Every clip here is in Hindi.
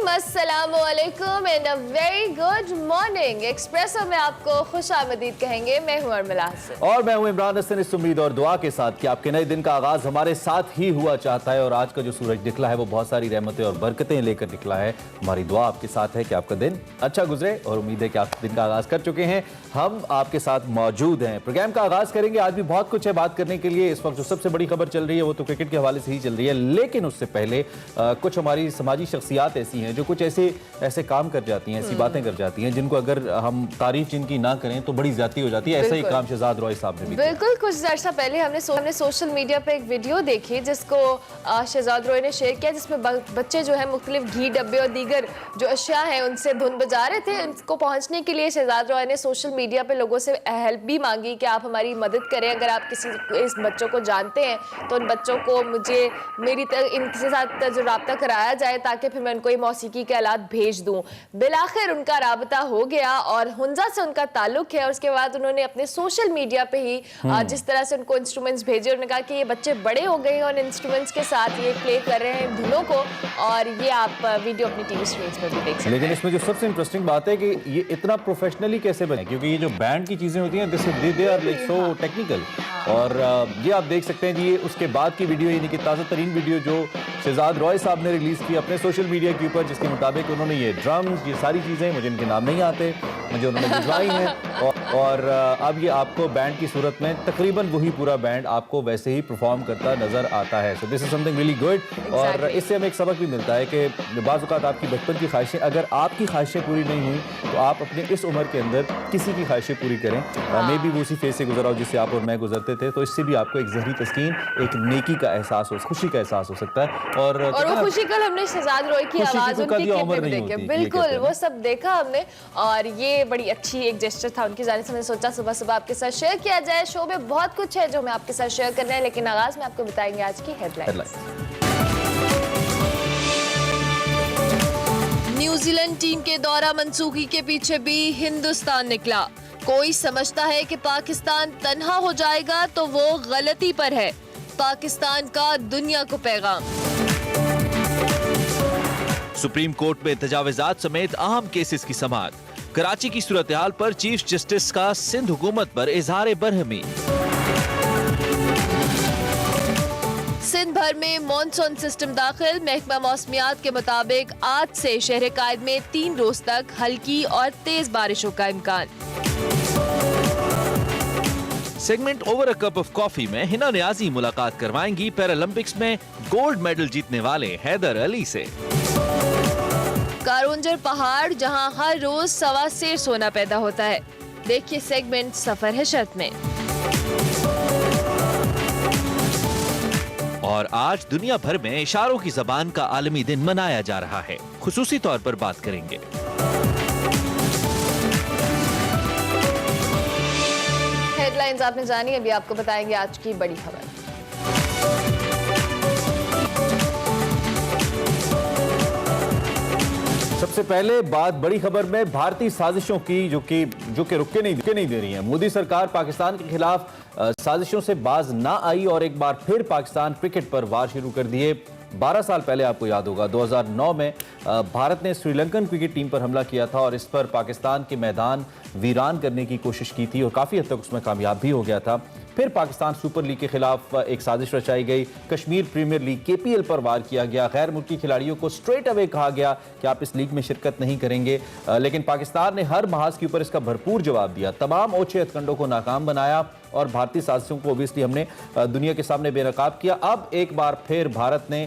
अस्सलामुअलैकुम and a very good morning. Espresso में आपको खुश आमदीद कहेंगे। मैं हूं उर्मिला हसन और मैं हूं इमरान हसन, इस उम्मीद और दुआ के साथ कि आपके नए दिन का आगाज हमारे साथ ही हुआ चाहता है। और आज का जो सूरज निकला है वो बहुत सारी रहमतें और बरकतें लेकर निकला है। हमारी दुआ आपके साथ है कि आपका दिन अच्छा गुजरे और उम्मीद है कि आप दिन का आगाज कर चुके हैं। हम आपके साथ मौजूद हैं। प्रोग्राम का आगाज करेंगे। आज भी बहुत कुछ है बात करने के लिए। इस वक्त जो सबसे बड़ी खबर चल रही है वो तो क्रिकेट के हवाले से ही चल रही है, लेकिन उससे पहले कुछ हमारी समाजी शख्सियात ऐसी हैं जो कुछ ऐसे काम कर जाती हैं, ऐसी बातें कर जाती हैं जिनको अगर हम तारीफ जिनकी ना करें तो बड़ी ज्यादती हो जाती है। ऐसा ही काम शहजाद रॉय साहब ने भी बिल्कुल कुछ अर्सा पहले हमने सोशल मीडिया पे एक वीडियो देखी जिसको शहजाद रॉय ने शेयर किया, जिसमें बच्चे जो है मुख्तलिफ घी डब्बे और दीगर जो अशिया हैं उनसे धुन बजा रहे थे। उनको पहुंचने के लिए शहजाद रॉय ने सोशल मीडिया पे लोगों से हेल्प भी मांगी कि आप हमारी मदद करें। अगर आप किसी इस बच्चों को जानते हैं तो उन बच्चों को मुझे इनके साथ जो राब्ता कराया जाए ताकि फिर मैं उनको ये मौसीकी के आलात भेज दूं। बिलाखिर उनका राब्ता हो गया और हुंजा से उनका ताल्लुक है। और उसके बाद उन्होंने अपने सोशल मीडिया पे ही जिस तरह से उनको इंस्ट्रूमेंट्स भेजे, उन्होंने कहा कि ये बच्चे बड़े हो गए हैं और इंस्ट्रूमेंट्स के साथ ये प्ले कर रहे हैं धुनों को। और ये आप वीडियो अपनी टीवी स्क्रीन पर भी देख सकते हैं। लेकिन इसमें जो सबसे इंटरेस्टिंग बात है कि ये इतना प्रोफेशनली कैसे बने, क्योंकि ये जो बैंड की चीजें होती हैं they are like so technical. और ये आप देख सकते हैं जी, ये उसके बाद की वीडियो, यानी कि ताज़ा तरीन वीडियो जो शहजाद रॉय साहब ने रिलीज की अपने सोशल मीडिया के ऊपर, जिसके मुताबिक उन्होंने ये ड्रम्स, ये सारी चीज़ें, मुझे इनके नाम नहीं आते, मुझे उन्होंने भिजवाई हैं। और अब ये आपको बैंड की सूरत में तकरीबन वही पूरा बैंड आपको वैसे ही परफॉर्म करता नजर आता है। So this is something really good. और इससे हमें एक सबक भी मिलता है कि बाज़ औक़ात आपकी बचपन की ख्वाहिशें, अगर आपकी ख्वाहिशें पूरी नहीं हुई तो आप अपने इस उम्र के अंदर किसी की ख्वाहिशें पूरी करें। मे भी वो उसी फेज से गुजरा हो जिससे आप और मैं गुजरते थे, तो इससे भी आपको एक ज़हरी तस्कीन, एक नेकी का एहसास हो, खुशी का एहसास हो सकता है। और वो खुशी कल हमने शहजाद रॉय की आवाज़ उनके क्लिप में देखे, बिल्कुल वो सब देखा हमने। और ये बड़ी अच्छी एक जेस्चर था उनकी जानिब से। हमने सोचा सुबह सुबह आपके साथ शेयर किया जाए। शो में बहुत कुछ है जो हमें आपके साथ शेयर करना है, लेकिन आगाज में आपको बताएंगे आज की हेडलाइंस। न्यूजीलैंड टीम के दौरा मंसूखी के पीछे भी हिंदुस्तान निकला। कोई समझता है कि पाकिस्तान तन्हा हो जाएगा तो वो गलती पर है। पाकिस्तान का दुनिया को पैगाम। सुप्रीम कोर्ट में तजावुज़ात समेत अहम केसेस की समाअत। कराची की सूरत हाल पर चीफ जस्टिस का सिंध हुकूमत पर इजहार बरहमी। सिंध भर में मॉनसून सिस्टम दाखिल। महकमा मौसमियात के मुताबिक आज से शहर कायद में 3 रोज तक हल्की और तेज बारिशों का इम्कान। Segment over a cup of coffee में हिना नियाजी मुलाकात करवाएंगी पैरालंपिक्स में गोल्ड मेडल जीतने वाले हैदर अली से। कारोंजर पहाड़ जहां हर रोज 1.25 सेर सोना पैदा होता है। देखिए सेगमेंट सफर है शर्त में। और आज दुनिया भर में इशारों की जबान का आलमी दिन मनाया जा रहा है। खुसूसी तौर पर बात करेंगे। हेडलाइंस आपने जानी, अभी आपको बताएंगे आज की बड़ी खबर। सबसे पहले बात बड़ी खबर में भारतीय साजिशों की, जो कि रुके नहीं दे रही हैं। मोदी सरकार पाकिस्तान के खिलाफ साजिशों से बाज ना आई और एक बार फिर पाकिस्तान क्रिकेट पर वार शुरू कर दिए। 12 साल पहले आपको याद होगा 2009 में भारत ने श्रीलंकन क्रिकेट टीम पर हमला किया था और इस पर पाकिस्तान के मैदान वीरान करने की कोशिश की थी और काफ़ी हद तक उसमें कामयाब भी हो गया था। फिर पाकिस्तान सुपर लीग के खिलाफ एक साजिश रचाई गई। कश्मीर प्रीमियर लीग KPL पर वार किया गया। गैर मुल्की खिलाड़ियों को स्ट्रेट अवे कहा गया कि आप इस लीग में शिरकत नहीं करेंगे, लेकिन पाकिस्तान ने हर महाज के ऊपर इसका भरपूर जवाब दिया। तमाम ओछे हथकंडों को नाकाम बनाया और भारतीय साजिशों को ओबियसली हमने दुनिया के सामने बेनकाब किया। अब एक बार फिर भारत ने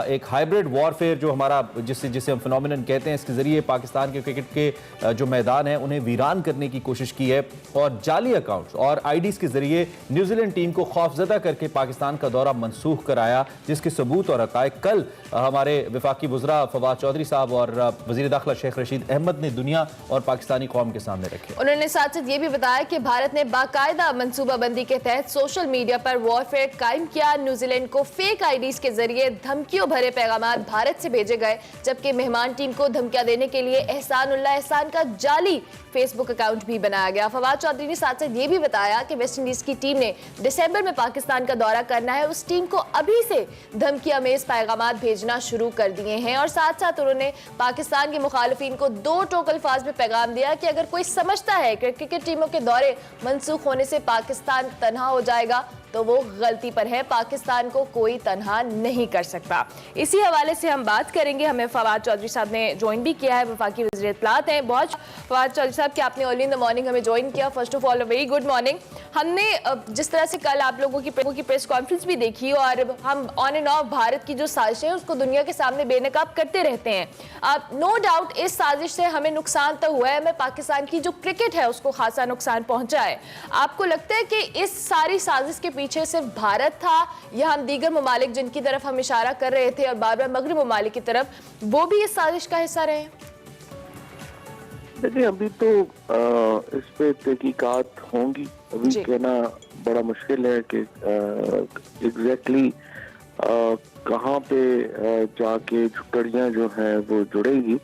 एक हाइब्रिड वॉरफेयर, जो हमारा जिसे हम फिनोमिनन कहते हैं, इसके जरिए पाकिस्तान के क्रिकेट के जो मैदान है उन्हें वीरान करने की कोशिश की है और जाली अकाउंट्स और IDs के जरिए न्यूजीलैंड टीम को खौफजदा करके पाकिस्तान का दौरा मनसूख कराया, जिसके सबूत और हक़ाइक़ कल हमारे वफाकी वज़रा फवाद चौधरी साहब और वज़ीर दाखिला शेख रशीद अहमद ने दुनिया और पाकिस्तानी कौम के सामने रखे। उन्होंने साथ साथ ये भी बताया कि भारत ने बाकायदा मनसूबाबंदी के तहत सोशल मीडिया पर वॉरफेयर कायम किया। न्यूजीलैंड को फेक IDs के जरिए धमकियों भरे पैगाम भारत से भेजे गए, जबकि मेहमान टीम को धमकियां देने के लिए एहसान का जाली फेसबुक अकाउंट भी बनाया गया। फवाद चौधरी ने साथ साथ ये भी बताया कि वेस्ट इंडीज की टीम जिन्हें दिसंबर में पाकिस्तान का दौरा करना है, उस टीम को अभी से धमकी अमेज पैगामात भेजना शुरू कर दिए हैं। और साथ साथ उन्होंने पाकिस्तान के मुखालिफिन को 2 टोक अल्फाज में पैगाम दिया कि अगर कोई समझता है कि क्रिकेट टीमों के दौरे मनसूख होने से पाकिस्तान तन्हा हो जाएगा तो वो गलती पर है। पाकिस्तान को कोई तन्हा नहीं कर सकता। इसी हवाले से हम बात करेंगे। हमें फवाद चौधरी साहब ने ज्वाइन भी किया है, वफाकी वज़ीर इत्तलात हैं। बहुत फवाद चौधरी साहब कि आपने अर्ली इन द मॉर्निंग हमें ज्वाइन किया। First of all very good morning. हमने जिस तरह से कल आप लोगों की प्रेस कॉन्फ्रेंस भी देखी और हम ऑन एंड ऑफ भारत की जो साजिश है उसको दुनिया के सामने बेनकाब करते रहते हैं। नो डाउट इस साजिश से हमें नुकसान तो हुआ है, हमें पाकिस्तान की जो क्रिकेट है उसको खासा नुकसान पहुंचा है। आपको लगता है कि इस सारी साजिश के पीछे सिर्फ भारत था या हम दीगर ममालिक जिनकी तरफ हम इशारा कर रहे थे और बार बार मगरबी ममालिक की तरफ, वो भी इस साजिश का हिस्सा रहे? देखिए, अभी तो इस पे तहकीकात होंगी। अभी कहना बड़ा मुश्किल है कि एग्जैक्टली कहाँ पे जाके झुकड़ियाँ जो हैं वो जुड़ेगी।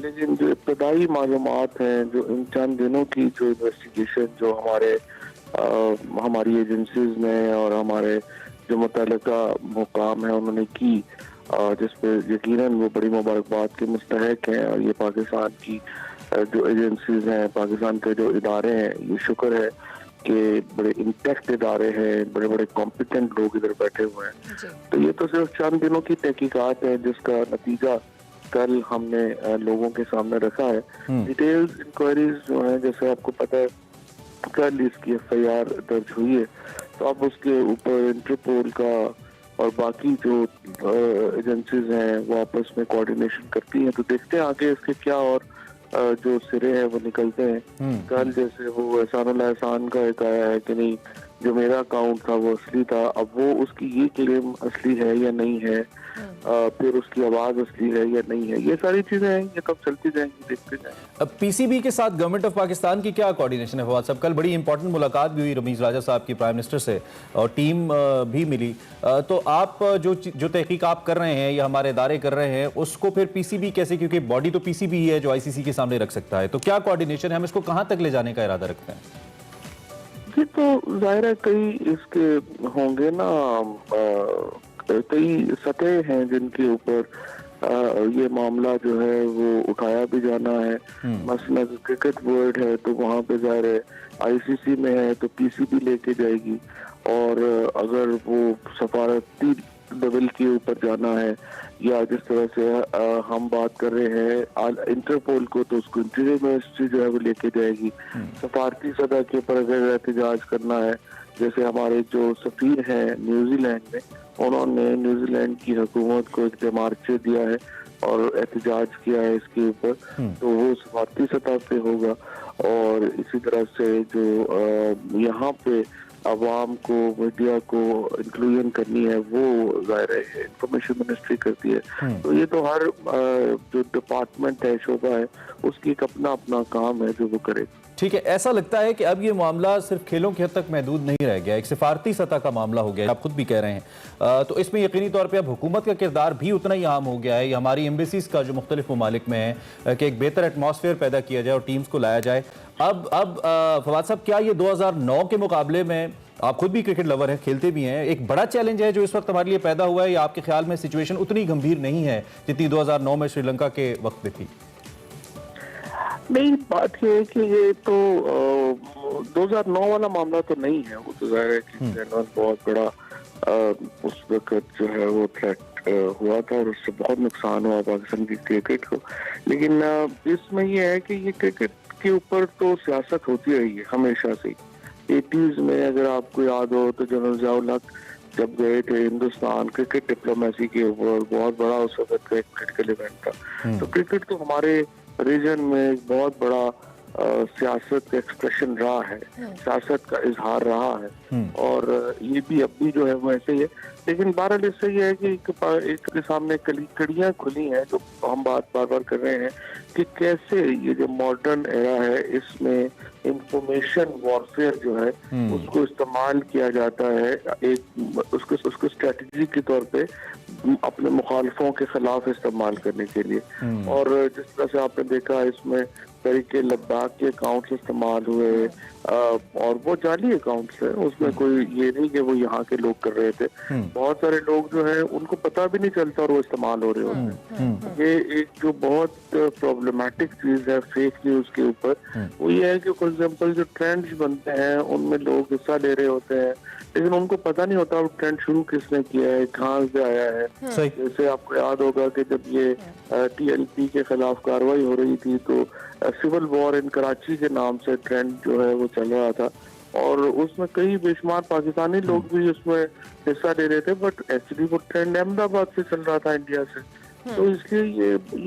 लेकिन जो इब्तदाई मालूमात हैं, जो इन चंद दिनों की जो इन्वेस्टिगेशन जो हमारी एजेंसीज ने और हमारे जो मुतल्लिका मुकाम है उन्होंने की, जिस पे यकीनन वो बड़ी मुबारकबाद के मुस्तहक हैं। और ये पाकिस्तान की जो एजेंसीज हैं, पाकिस्तान के जो इदारे हैं, ये शुक्र है कि बड़े इंटैक्ट इदारे हैं, बड़े बड़े कॉम्पिटेंट लोग इधर बैठे हुए हैं। तो ये तो सिर्फ चंद दिनों की तहकीकात है जिसका नतीजा कल हमने लोगों के सामने रखा है। डिटेल्स इंक्वायरीज जो है, जैसे आपको पता है कल इसकी FIR दर्ज हुई है, तो अब उसके ऊपर इंटरपोल का और बाकी जो एजेंसीज हैं वो आपस में कोऑर्डिनेशन करती हैं। तो देखते हैं आगे इसके क्या और जो सिरे हैं वो निकलते हैं। कल जैसे वो एहसान का एक आया है कि नहीं, जो मेरा अकाउंट था वो असली था। अब वो उसकी ये क्लेम असली है या नहीं है, फिर उसकी आवाज असली है या नहीं है, ये सारी चीजें हैं, ये कब चलती जाएंगी, देखते जाएंगे। अब PCB के साथ गवर्नमेंट ऑफ पाकिस्तान की क्या कोऑर्डिनेशन है फवाद साहब? कल बड़ी इंपॉर्टेंट मुलाकात भी हुई रमीज राजा साहब की प्राइम मिनिस्टर से और टीम भी मिली। तो आप जो तहकीक आप कर रहे हैं या हमारे इदारे कर रहे हैं उसको फिर PCB कैसे, क्योंकि बॉडी तो PCB ही है जो ICC के सामने रख सकता है, तो क्या कोऑर्डिनेशन है, हम इसको कहाँ तक ले जाने का इरादा रखते हैं? ये तो जाहिर है कई इसके होंगे ना, कई सतह हैं जिनके ऊपर ये मामला जो है वो उठाया भी जाना है। मसलन क्रिकेट बोर्ड है तो वहाँ पे जाहिर है ICC में है तो PCB लेके जाएगी, और अगर वो सफारती लेवल के ऊपर जाना है या जिस तरह से हम बात कर रहे हैं इंटरपोल को, तो उसको इंटीरियर मिनिस्ट्री जो है वो लेके जाएगी। सफारती सतह के ऊपर अगर एहतजाज करना है, जैसे हमारे जो सफीर हैं न्यूजीलैंड में, उन्होंने न्यूजीलैंड की हुकूमत को एक देमार्चे दिया है और एहतजाज किया है इसके ऊपर, तो वो सफारती सतह पे होगा। और इसी तरह से जो यहाँ पे अवाम को, मीडिया को इंक्लूजन करनी है, वो जाहिर है इंफॉर्मेशन मिनिस्ट्री करती है। तो ये तो हर जो डिपार्टमेंट है, शोबा है, उसकी एक अपना अपना काम है जो वो करे। ठीक है, ऐसा लगता है कि अब ये मामला सिर्फ खेलों की हद तक महदूद नहीं रह गया, एक सिफारती सतह का मामला हो गया, आप खुद भी कह रहे हैं। तो इसमें यकीनी तौर पे अब हुकूमत का किरदार भी उतना ही अहम हो गया है। हमारी एम्बेसीज का जो मुख्तलिफ ममालिक में है कि एक बेहतर एटमॉस्फेयर पैदा किया जाए और टीम्स को लाया जाए। अब फवाद साहब, क्या ये 2009 के मुकाबले में, आप खुद भी क्रिकेट लवर हैं, खेलते भी हैं, एक बड़ा चैलेंज है जो इस वक्त हमारे लिए पैदा हुआ है, या आपके ख्याल में सिचुएशन उतनी गंभीर नहीं है जितनी 2009 में श्रीलंका के वक्त में थी? नहीं, बात ये है कि ये तो 2009 वाला मामला तो नहीं है। वो तो जाहिर है कि बहुत बड़ा उस वक्त जो है वो थ्रेट हुआ था और उससे बहुत नुकसान हुआ पाकिस्तान की क्रिकेट को। लेकिन इसमें ये है कि ये क्रिकेट के ऊपर तो सियासत होती रही है हमेशा से। 80s में अगर आपको याद हो तो जनरल ज़िया-उल हक जब गए थे हिंदुस्तान, क्रिकेट डिप्लोमेसी के ऊपर बहुत बड़ा उस वक्त का एक क्रिटिकल इवेंट था। तो क्रिकेट तो हमारे रीजन में एक बहुत बड़ा सियासत का एक्सप्रेशन रहा है, सियासत का इजहार रहा है, और ये भी अब भी जो है वो ऐसे ही है। लेकिन बहरहाल इससे ये है कि एक के सामने कड़ियाँ खुली हैं, जो हम बात बार बार कर रहे हैं कि कैसे ये जो मॉडर्न एरा है इसमें इंफॉर्मेशन वॉरफेयर जो है उसको इस्तेमाल किया जाता है, एक उसको स्ट्रेटजी के तौर पे अपने मुखालफों के खिलाफ इस्तेमाल करने के लिए। और जिस तरह से आपने देखा इसमें तरीके लद्दाख के अकाउंट्स इस्तेमाल हुए, और वो जाली अकाउंट्स है, उसमें कोई ये नहीं कि वो यहाँ के लोग कर रहे थे। बहुत सारे लोग जो है उनको पता भी नहीं चलता और वो इस्तेमाल हो रहे होते हैं। ये एक जो बहुत प्रॉब्लमेटिक चीज है फेक न्यूज के ऊपर, वो ये है कि फॉर एग्जांपल जो ट्रेंड्स बनते हैं उनमें लोग हिस्सा ले रहे होते हैं, लेकिन उनको पता नहीं होता वो ट्रेंड शुरू किसने किया है, कहाँ से आया है। जैसे आपको याद होगा कि जब ये TLP के खिलाफ कार्रवाई हो रही थी तो सिविल वॉर इन कराची के नाम से ट्रेंड जो है वो चल रहा था, और उसमें कई बेशुमार पाकिस्तानी लोग भी उसमें हिस्सा ले रहे थे, बट एक्चुअली वो ट्रेंड अहमदाबाद से चल रहा था, इंडिया से। तो इसलिए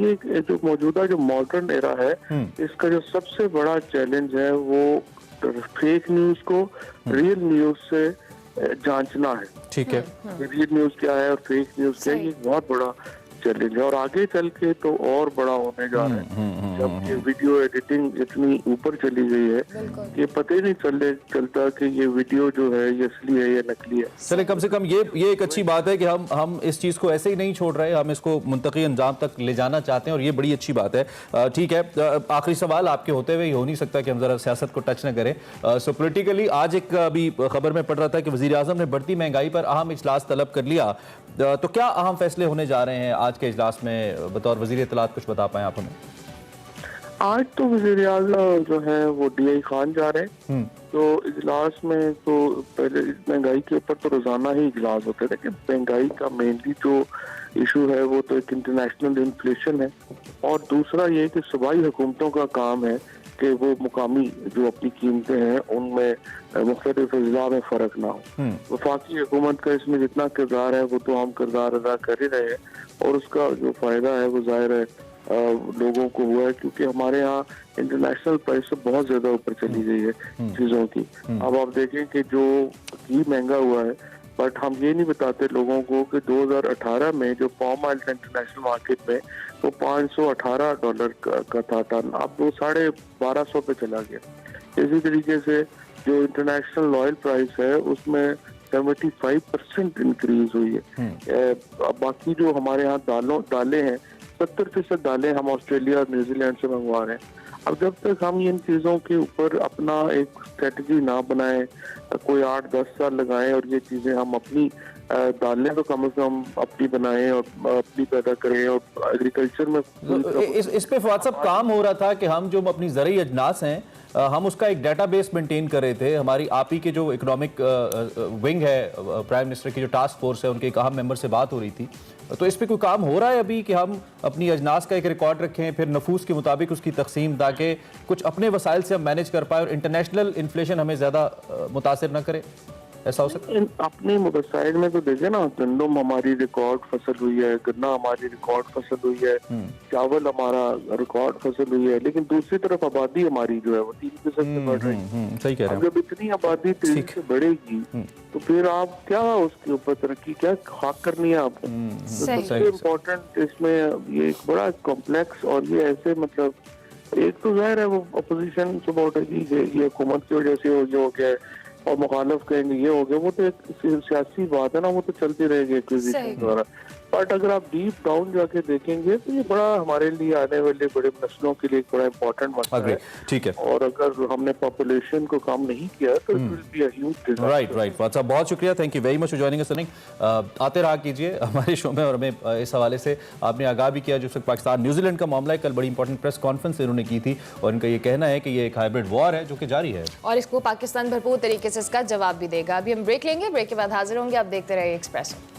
ये जो मौजूदा जो मॉडर्न एरा है, इसका जो सबसे बड़ा चैलेंज है वो फेक न्यूज को रियल न्यूज से जांचना है। ठीक है, रियल न्यूज क्या है और फेक न्यूज क्या है, ये बहुत बड़ा चैलेंज है, और आगे चल के तो और बड़ा होने जा रहा है। जब ये वीडियो एडिटिंग इतनी ऊपर चली गई है, ये पता ही नहीं चलता कि ये वीडियो जो है ये असली है या नकली है। चले, कम से कम ये एक अच्छी बात है कि हम इस चीज़ को ऐसे ही नहीं छोड़ रहे, हम इसको मुंतकी अंजाम तक ले जाना चाहते हैं, और ये बड़ी अच्छी बात है। ठीक है, आखिरी सवाल आपके होते हुए हो नहीं सकता कि हम जरा सियासत को टच न करें। सो पोलिटिकली आज एक अभी खबर में पढ़ रहा था कि वज़ीर आज़म ने बढ़ती महंगाई पर अहम इजलास तलब कर लिया, तो क्या अहम फैसले होने जा रहे हैं आज के इजलास में? बतौर वज़ीर इत्तलात कुछ बता पाएं आप हमें? आज तो वज़ीर आज़म जो है वो DI खान जा रहे हैं, तो इजलास में तो पहले महंगाई के ऊपर तो रोजाना ही इजलास होते थे, लेकिन महंगाई का मेनली जो इशू है वो तो एक इंटरनेशनल इन्फ्लेशन है, और दूसरा ये कि सूबाई हुकूमतों का काम है कि वो मुकामी जो अपनी कीमतें हैं उनमें मुख्तलिफ अज़ला में फ़र्क ना हो। वफाकी हुकूमत का इसमें जितना किरदार है वो तो हम किरदार अदा कर ही रहे हैं, और उसका जो फ़ायदा है वो ज़ाहिर है लोगों को हुआ है, क्योंकि हमारे यहाँ इंटरनेशनल प्राइस से बहुत ज़्यादा ऊपर चली गई है चीज़ों की। अब आप देखें कि जो घी महंगा हुआ है, बट हम ये नहीं बताते लोगों को कि 2018 में जो पाम ऑयल इंटरनेशनल मार्केट में वो $518 का था टन, अब वो 1250 पे चला गया। इसी तरीके से जो इंटरनेशनल ऑयल प्राइस है उसमें 75% इंक्रीज हुई है। बाकी जो हमारे यहाँ दालें हैं, 70% दालें हम ऑस्ट्रेलिया और न्यूजीलैंड से मंगवा रहे हैं। अब जब तक हम इन चीज़ों के ऊपर अपना एक स्ट्रेटजी ना बनाएं, कोई 8-10 साल लगाएं और ये चीज़ें हम अपनी दालें तो कम से कम अपनी बनाएं और अपनी पैदा करें, और एग्रीकल्चर में इस पे फवाद साहब काम हो रहा था कि हम जो अपनी ज़रूरी अजनास हैं हम उसका एक डेटाबेस मेंटेन कर रहे थे। हमारी आप ही के जो इकोनॉमिक विंग है प्राइम मिनिस्टर की जो टास्क फोर्स है, उनके एक अहम मेंबर से बात हो रही थी, तो इस पे कोई काम हो रहा है अभी कि हम अपनी अजनास का एक रिकॉर्ड रखें, फिर नफूस के मुताबिक उसकी तकसीम, ताकि कुछ अपने वसाइल से हम मैनेज कर पाए और इंटरनेशनल इन्फ्लेशन हमें ज़्यादा मुतासिर न करे? ऐसा हो सकता है? अपने साइड में तो देखे ना, गंदम हमारी रिकॉर्ड फसल हुई है, गन्ना हमारी रिकॉर्ड फसल हुई है, चावल हमारा रिकॉर्ड फसल हुई है, लेकिन दूसरी तरफ आबादी हमारी जो है वो 3% से बढ़ रही है। सही कह रहे हैं। जब इतनी आबादी तेजी से बढ़ेगी तो फिर आप क्या उसके ऊपर तरक्की क्या खाक करनी है आपको? सबसे इम्पोर्टेंट इसमें ये एक बड़ा कॉम्प्लेक्स, और ये ऐसे मतलब एक तो जाहिर है वो अपोजिशन सपोर्ट है कि ये हुकूमत की वजह से हो गया और मुखालिफ कहेंगे ये हो गया, वो तो एक सियासी बात है ना, वो तो चलती रहेगी एक्विजिशन द्वारा। बट अगर आप डीप डाउन जाके देखेंगे तो ये बड़ा हमारे लिए आने वाले बड़े नस्लों के लिए एक बड़ा इंपॉर्टेंट मसला है। ठीक है, और अगर हमने पॉपुलेशन को कम नहीं किया तो it will be a huge disaster. Right Fawad साहब, बहुत शुक्रिया, thank you very much for joining us. आते रहा कीजिए हमारे शो में, और हमें इस हवाले से आपने आगाह भी किया जो पाकिस्तान न्यूजीलैंड का मामला है। कल बड़ी इंपॉर्टेंट प्रेस कॉन्फ्रेंस इन्होंने की थी, और इनका ये कहना है कि ये एक हाइब्रिड वॉर है जो कि जारी है, और इसको पाकिस्तान भरपूर तरीके से इसका जवाब भी देगा। अभी हम ब्रेक लेंगे, ब्रेक के बाद हाजिर होंगे, आप देखते रहिए Expresso.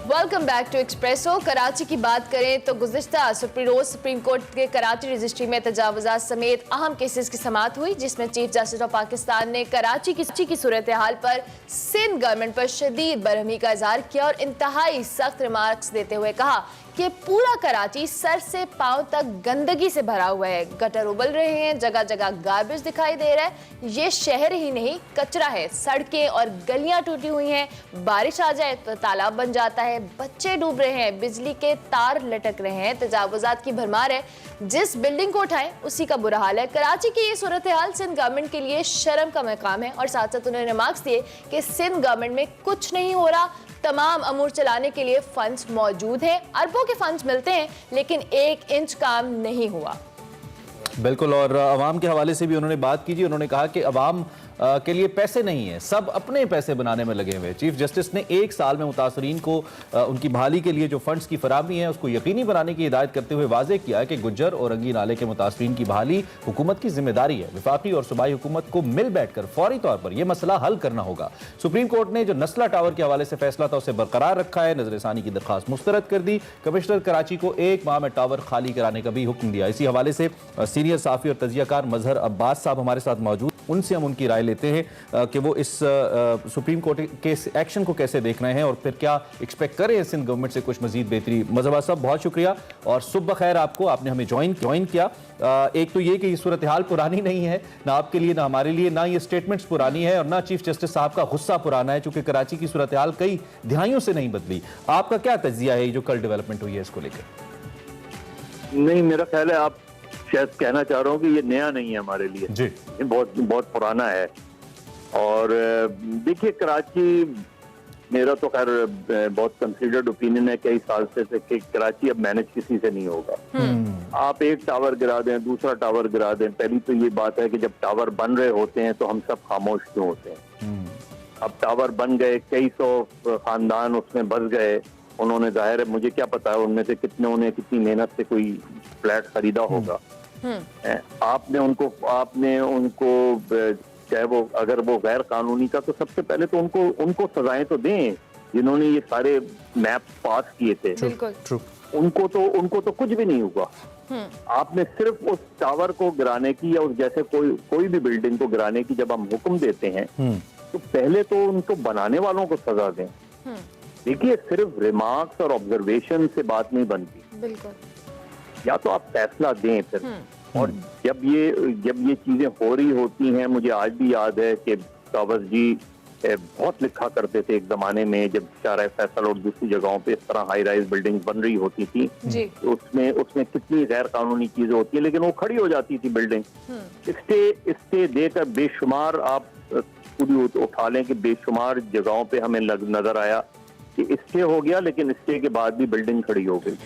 Welcome back to Expresso. Karachi की बात करें तो गुज़िश्ता सुप्रीम कोर्ट के कराची रजिस्ट्री में तजावुज़ात समेत अहम केसेस की समाअत हुई, जिसमें चीफ जस्टिस ऑफ पाकिस्तान ने कराची की सूरत हाल पर सिंध गवर्नमेंट पर शदीद बरहमी का इजहार किया और इंतहाई सख्त रिमार्क्स देते हुए कहा कि पूरा कराची सर से पांव तक गंदगी से भरा हुआ है, गटर उबल रहे हैं, जगह जगह गार्बेज दिखाई दे रहा है। ये शहर ही नहीं कचरा है, सड़कें और गलियां टूटी हुई हैं, बारिश आ जाए तो तालाब बन जाता है, बच्चे डूब रहे हैं, बिजली के तार लटक रहे हैं, तजावुजात की भरमार है, जिस बिल्डिंग को उठाएं उसी का बुरा हाल है। कराची की ये सूरत हाल सिंध गवर्नमेंट के लिए शर्म का मकाम है, और साथ साथ उन्होंने रिमार्क्स दिए कि सिंध गवर्नमेंट में कुछ नहीं हो रहा, तमाम अमूर चलाने के लिए फंड्स मौजूद हैं, अरबों के फंड्स मिलते हैं, लेकिन 1 इंच काम नहीं हुआ। बिल्कुल, और अवाम के हवाले से भी उन्होंने बात की जी। उन्होंने कहा कि अवाम के लिए पैसे नहीं है, सब अपने पैसे बनाने में लगे हुए। चीफ जस्टिस ने 1 साल में मुतासरीन को उनकी बहाली के लिए जो फंड्स की फराहमी है उसको यकीनी बनाने की हिदायत करते हुए वाज़ेह किया कि गुज्जर और रंगी नाले के मुतासरीन की बहाली हुकूमत की जिम्मेदारी है। वफाकी और सूबाई हुकूमत को मिल बैठकर फौरी तौर पर यह मसला हल करना होगा। सुप्रीम कोर्ट ने जो नस्ला टावर के हवाले से फैसला था उसे बरकरार रखा है। नजरसानी की दरखास्त मुस्तरद कर दी। कमिश्नर कराची को 1 माह में टावर खाली कराने का भी हुक्म दिया। इसी हवाले से सीनियर साफी और तजियाकार मजहर अब्बास साहब हमारे साथ मौजूद, उनसे हम उनकी राय लेते हैं कि वो इस सुप्रीम कोर्ट के एक्शन को कैसे देख रहे हैं और फिर क्या एक्सपेक्ट करें सिंध गवर्नमेंट से कुछ मजीद बेहतरी। मजहबा साहब बहुत शुक्रिया और सुबह खैर आपको, आपने हमें ज्वाइन किया। एक तो ये कि ये सूरत हाल पुरानी नहीं है, ना आपके लिए ना हमारे लिए, ना ये स्टेटमेंट्स पुरानी है और ना चीफ जस्टिस साहब का गुस्सा पुराना है, चूंकि कराची की सूरत हाल कई दिहाइयों से नहीं बदली। आपका क्या तज्जिया है जो कल डेवलपमेंट हुई है इसको लेकर? नहीं, मेरा ख्याल है आप शायद कहना चाह रहा हूँ कि ये नया नहीं है हमारे लिए जी, ये बहुत पुराना है। और देखिए, कराची, मेरा तो खैर बहुत कंसीडर्ड ओपिनियन है कई साल से कि कराची अब मैनेज किसी से नहीं होगा। आप एक टावर गिरा दें, दूसरा टावर गिरा दें। पहली तो ये बात है कि जब टावर बन रहे होते हैं तो हम सब खामोश क्यों होते हैं। अब टावर बन गए, कई सौ खानदान उसमें बस गए, उन्होंने, जाहिर है मुझे क्या पता है उनमें से कितनी मेहनत से कोई फ्लैट खरीदा होगा। आपने उनको चाहे वो, अगर वो गैर कानूनी था तो सबसे पहले तो उनको सजाएं तो दें जिन्होंने ये सारे मैप पास किए थे। बिल्कुल, उनको तो कुछ भी नहीं हुआ। आपने सिर्फ उस टावर को गिराने की या उस जैसे कोई भी बिल्डिंग को गिराने की जब हम हुक्म देते हैं तो पहले तो उनको बनाने वालों को सजा दें। देखिए, सिर्फ रिमार्क्स और ऑब्जर्वेशन से बात नहीं बनती। बिल्कुल, या तो आप फैसला दें फिर। और जब ये चीजें हो रही होती हैं, मुझे आज भी याद है कि कावस जी बहुत लिखा करते थे एक जमाने में, जब शाहराह फैसल और दूसरी जगहों पे इस तरह हाई राइज बिल्डिंग बन रही होती थी तो उसमें कितनी गैर कानूनी चीजें होती है, लेकिन वो खड़ी हो जाती थी बिल्डिंग। स्टे देकर बेशुमार आप पूरी उठा लें कि बेशुमार जगहों पे हमें नजर आया कि स्टे हो गया, लेकिन स्टे के बाद भी बिल्डिंग खड़ी हो गई।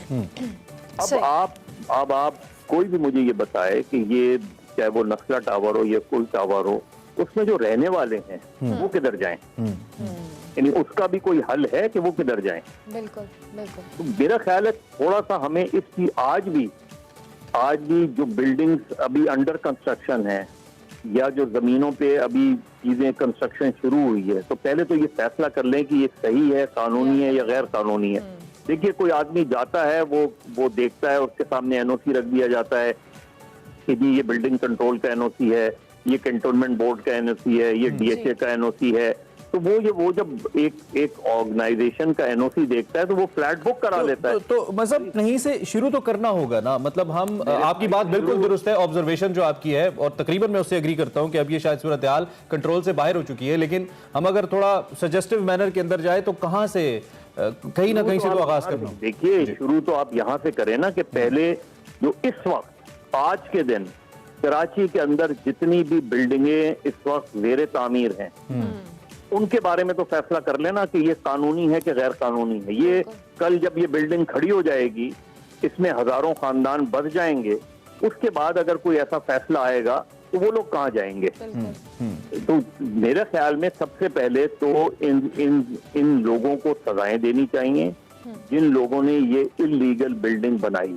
अब आप कोई भी मुझे ये बताए कि ये चाहे वो नस्ला टावर हो या कोई टावर हो, उसमें जो रहने वाले हैं वो किधर जाएं? यानी उसका भी कोई हल है कि वो किधर जाएं? बिल्कुल। तो मेरा ख्याल है थोड़ा सा हमें इसकी आज भी जो बिल्डिंग्स अभी अंडर कंस्ट्रक्शन है या जो जमीनों पे अभी चीजें कंस्ट्रक्शन शुरू हुई है, तो पहले तो ये फैसला कर लें कि ये सही है, कानूनी है या गैर कानूनी है। देखिए, कोई आदमी जाता है, वो देखता है, उसके सामने एनओसी रख दिया जाता है कि जी ये बिल्डिंग कंट्रोल का एनओसी है, ये कैंटोनमेंट बोर्ड का एनओसी है, ये डीएचए का एनओसी है। तो वो जब एक ऑर्गेनाइजेशन का एनओसी देखता है तो वो फ्लैट बुक करा लेता है। तो मतलब कहीं से शुरू तो करना होगा ना। मतलब हम, आपकी बात बिल्कुल दुरुस्त है, ऑब्जर्वेशन जो आपकी है और तकरीबन मैं उससे एग्री करता हूं कि अब ये शायद सूरत हाल कंट्रोल से बाहर हो चुकी है, लेकिन हम अगर थोड़ा सजेस्टिव मैनर के अंदर जाए तो कहां से, कहीं ना कहीं से तो आगाज करना। देखिए, शुरू तो आप यहां से करें ना कि पहले जो इस वक्त आज के दिन कराची के अंदर जितनी भी बिल्डिंगें इस वक्त ज़ेरे तामीर हैं उनके बारे में तो फैसला कर लेना कि ये कानूनी है कि गैर कानूनी है। ये कल जब ये बिल्डिंग खड़ी हो जाएगी, इसमें हजारों खानदान बस जाएंगे, उसके बाद अगर कोई ऐसा फैसला आएगा तो वो लोग कहाँ जाएंगे? तो मेरे ख्याल में सबसे पहले तो इन लोगों को सजाएं देनी चाहिए जिन लोगों ने ये इल्लीगल बिल्डिंग बनाई।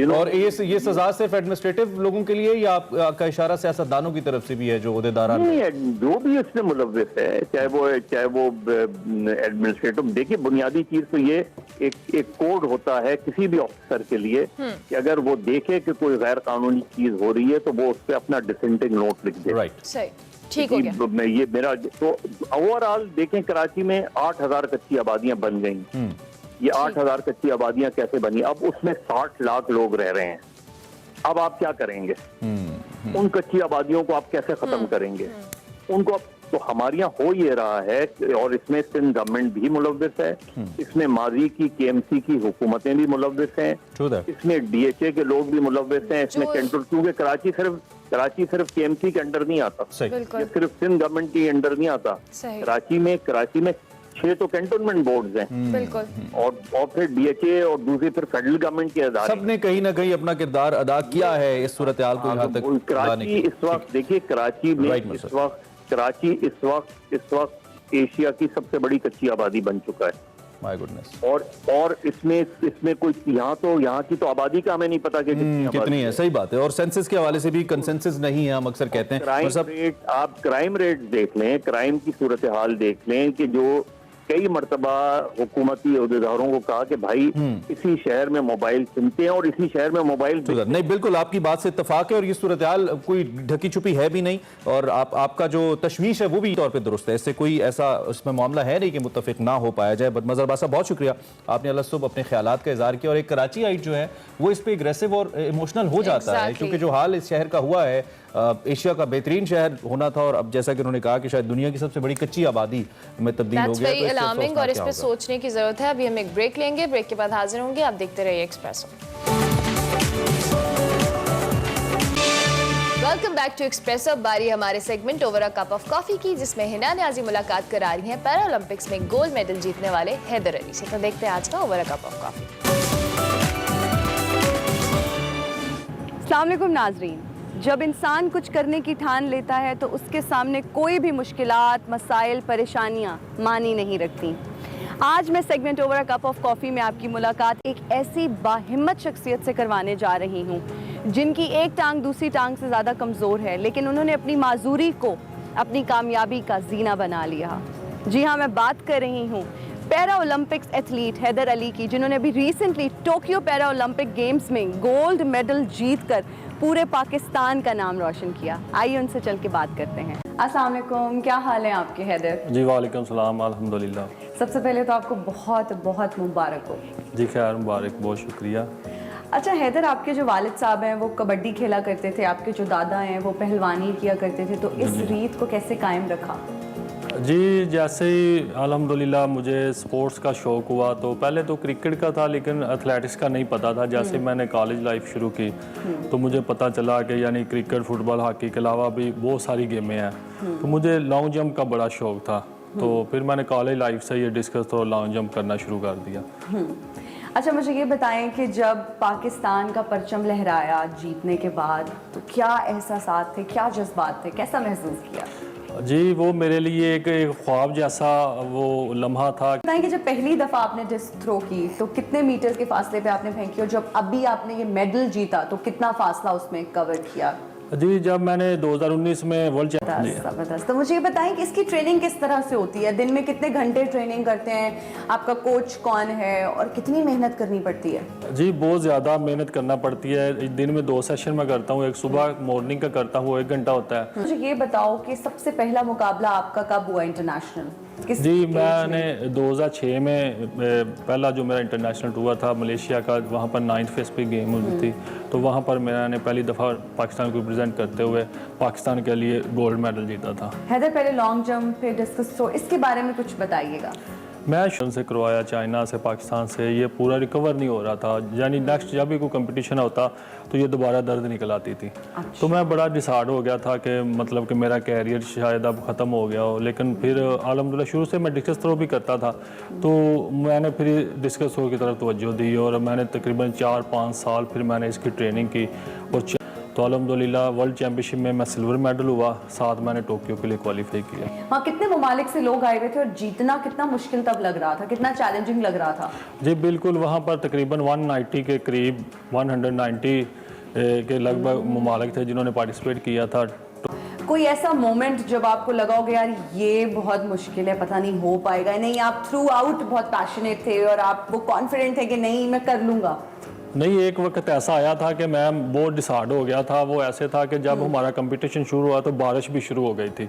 और ये सजा सिर्फ एडमिनिस्ट्रेटिव लोगों के लिए या आपका इशारा सियासतदानों की तरफ से भी है, जो ओहदेदारान नहीं है, जो भी इसमें मुलव्विस है, चाहे वो एडमिनिस्ट्रेटिव। देखिए, बुनियादी चीज तो ये एक कोड होता है किसी भी ऑफिसर के लिए कि अगर वो देखे कि कोई गैर कानूनी चीज हो रही है तो वो उस पर अपना डिसेंटिंग नोट लिख दे। राइट, सही, ठीक हो गया। ये मेरा तो ओवरऑल देखें, कराची में 8000 कच्ची आबादियां बन गई। ये 8000 कच्ची आबादियां कैसे बनी? अब उसमें 60 लाख लोग रह रहे हैं। अब आप क्या करेंगे? उन कच्ची आबादियों को आप कैसे खत्म करेंगे? उनको तो हमारे यहाँ हो ये रहा है, और इसमें सिंध गवर्नमेंट भी मुलव्विस है, इसमें माजी की केएमसी की हुकूमतें भी मुलव्विस हैं, इसमें डीएचए के लोग भी मुलव्विस हैं, इसमें कंट्रोल, क्योंकि कराची सिर्फ केएमसी के अंडर नहीं आता, सिर्फ सिंध गवर्नमेंट के अंडर नहीं आता। कराची में 6 तो कैंटोनमेंट बोर्ड्स हैं बिल्कुल। और फिर DHA और दूसरी फिर फेडरल गवर्नमेंट के अदारे। सबने कहीं ना कहीं अपना किरदार अदा किया है इस सूरत हाल को यहाँ तक लाने कराची के। इस वक्त देखिए, कराची में Right, इस Mr. वक्त एशिया की सबसे बड़ी कच्ची आबादी बन चुका है। My goodness. और इसमें कोई यहाँ की तो आबादी का हमें नहीं पता कि कितनी है, सही बात है। और सेंसस के हवाले से भी कंसेंसस नहीं है, हम अक्सर कहते हैं। क्राइम रेट, आप क्राइम रेट देख लें, क्राइम की सूरत हाल देख लें कि जो कई मर्तबा हुकूमती अहदेदारों को कहा कि भाई इसी शहर में मोबाइल सुनते हैं और इसी शहर में मोबाइल नहीं, बिल्कुल आपकी बात से इत्तेफाक है और ये सूरत हाल कोई ढकी छुपी है भी नहीं। और आपका जो तशवीश है वो भी तौर पे दुरुस्त है, इससे कोई ऐसा उसमें मामला है नहीं कि मुत्तफिक ना हो पाया जाए। मजहर बासा, बहुत शुक्रिया, आपने अल्लाह सुब अपने ख्यालात का इज़हार किया। और एक कराची आइट जो है वो इस पर एग्रेसिव और इमोशनल हो जाता है, क्योंकि जो हाल इस शहर का हुआ है, एशिया का बेहतरीन शहर होना था और अब जैसा कि उन्होंने कहा कि शायद दुनिया की सबसे बड़ी कच्ची आबादी में तब्दील हो गया। तो अलार्मिंग और इस पे सोचने की जरूरत है। अभी हम एक ब्रेक लेंगे, ब्रेक के बाद हाजिर होंगे। आप देखते रहिए Expresso. Welcome back to Expresso. बारी हमारे segment over a cup of coffee की, जिसमें हिना न्याजी मुलाकात करा रही हैं पैरा ओलंपिक्स में गोल्ड मेडल जीतने वाले हैदर अली से। तो देखते हैं आज का over a cup of coffee. अस्सलाम वालेकुम नाजरीन। जब इंसान कुछ करने की ठान लेता है तो उसके सामने कोई भी मुश्किलात, मसाइल, परेशानियां मानी नहीं रखती। आज मैं segment over a cup of coffee में आपकी मुलाकात एक ऐसी बाहिम्मत शख्सियत से करवाने जा रही हूं जिनकी एक टांग दूसरी टांग से ज़्यादा कमज़ोर है, लेकिन उन्होंने अपनी माजूरी को अपनी कामयाबी का जीना बना लिया। जी हाँ, मैं बात कर रही हूँ para Olympics athlete Haider Ali की, जिन्होंने अभी recently Tokyo para Olympic games में गोल्ड मेडल जीतकर पूरे पाकिस्तान का नाम रोशन किया। आइए उनसे चल के बात करते हैं। अस्सलाम वालेकुम, क्या हाल है आपके हैदर? जी वालेकुम सलाम, अल्हम्दुलिल्लाह। सबसे पहले तो आपको बहुत बहुत मुबारक हो। जी खैर, मुबारक, बहुत शुक्रिया। अच्छा हैदर, आपके जो वालिद साहब हैं वो कबड्डी खेला करते थे, आपके जो दादा हैं वो पहलवानी किया करते थे, तो इस रीत को कैसे कायम रखा? जी, जैसे ही अल्हम्दुलिल्लाह मुझे स्पोर्ट्स का शौक़ हुआ तो पहले तो क्रिकेट का था, लेकिन एथलेटिक्स का नहीं पता था। जैसे मैंने कॉलेज लाइफ शुरू की तो मुझे पता चला कि यानी क्रिकेट, फुटबॉल, हॉकी के अलावा भी बहुत सारी गेमें हैं। तो मुझे लॉन्ग जंप का बड़ा शौक़ था, तो फिर मैंने कॉलेज लाइफ से ये डिस्कस तो लॉन्ग जंप करना शुरू कर दिया। अच्छा, मुझे ये बताएं कि जब पाकिस्तान का परचम लहराया जीतने के बाद, तो क्या एहसासात थे, क्या जज्बात थे, कैसा महसूस किया? जी, वो मेरे लिए एक ख्वाब जैसा वो लम्हा था। बताएं कि जब पहली दफ़ा आपने डिस्क थ्रो की तो कितने मीटर्स के फासले पे आपने फेंकी, और जब अभी आपने ये मेडल जीता तो कितना फासला उसमें कवर किया? जी, जब मैंने 2019 में वर्ल्ड जबरदस्त। तो मुझे ये बताएं कि इसकी ट्रेनिंग किस तरह से होती है? दिन में कितने घंटे ट्रेनिंग करते हैं? आपका कोच कौन है और कितनी मेहनत करनी पड़ती है? जी, बहुत ज़्यादा मेहनत करना पड़ती है। दिन में 2 सेशन में करता हूँ, एक सुबह मॉर्निंग का करता हूँ, 1 घंटा होता है। मुझे ये बताओ कि सबसे पहला मुकाबला आपका कब हुआ इंटरनेशनल? जी, मैंने 2006 में पहला जो मेरा इंटरनेशनल टूर था मलेशिया का, वहाँ पर 9th फेस पे गेम हुई थी, तो वहाँ पर मैंने पहली दफ़ा पाकिस्तान को रिप्रेजेंट करते हुए पाकिस्तान के लिए गोल्ड मेडल जीता था। हैदर, पहले लॉन्ग जंप फिर डिस्कस थ्रो, इसके बारे में कुछ बताइएगा। मैं शुरू से करवाया, चाइना से, पाकिस्तान से, ये पूरा रिकवर नहीं हो रहा था। यानी नेक्स्ट जब भी कोई कंपटीशन होता तो ये दोबारा दर्द निकल आती थी। तो मैं बड़ा डिसाइड हो गया था कि मतलब कि मेरा कैरियर शायद अब ख़त्म हो गया हो। लेकिन फिर अल्हम्दुलिल्लाह शुरू से मैं डिस्कस थ्रो भी करता था, तो मैंने फिर डिस्कस थ्रो की तरफ तवज्जो दी और मैंने तकरीबन 4-5 साल फिर मैंने इसकी ट्रेनिंग की। और तो अल्हम्दुलिल्लाह वर्ल्ड चैम्पियनशिप में मैं सिल्वर मेडल हुआ, साथ मैंने टोक्यो के लिए क्वालिफाई किया। वहाँ कितने ममालिक से लोग आए हुए थे और जीतना कितना मुश्किल तब लग रहा था, कितना चैलेंजिंग लग रहा था? जी बिल्कुल, वहाँ पर तकरीबन 190 के करीब, 190 के लगभग ममालिक थे जिन्होंने पार्टिसिपेट किया था। कोई ऐसा मोमेंट जब आपको लगा होगा यार ये बहुत मुश्किल है, पता नहीं हो पाएगा? नहीं, आप थ्रू आउट बहुत पैशनेट थे और आप वो कॉन्फिडेंट थे कि नहीं मैं कर लूँगा? नहीं, एक वक्त ऐसा आया था कि मैं बहुत डिसाइड हो गया था। वो ऐसे था कि जब हमारा कंपटीशन शुरू हुआ तो बारिश भी शुरू हो गई थी,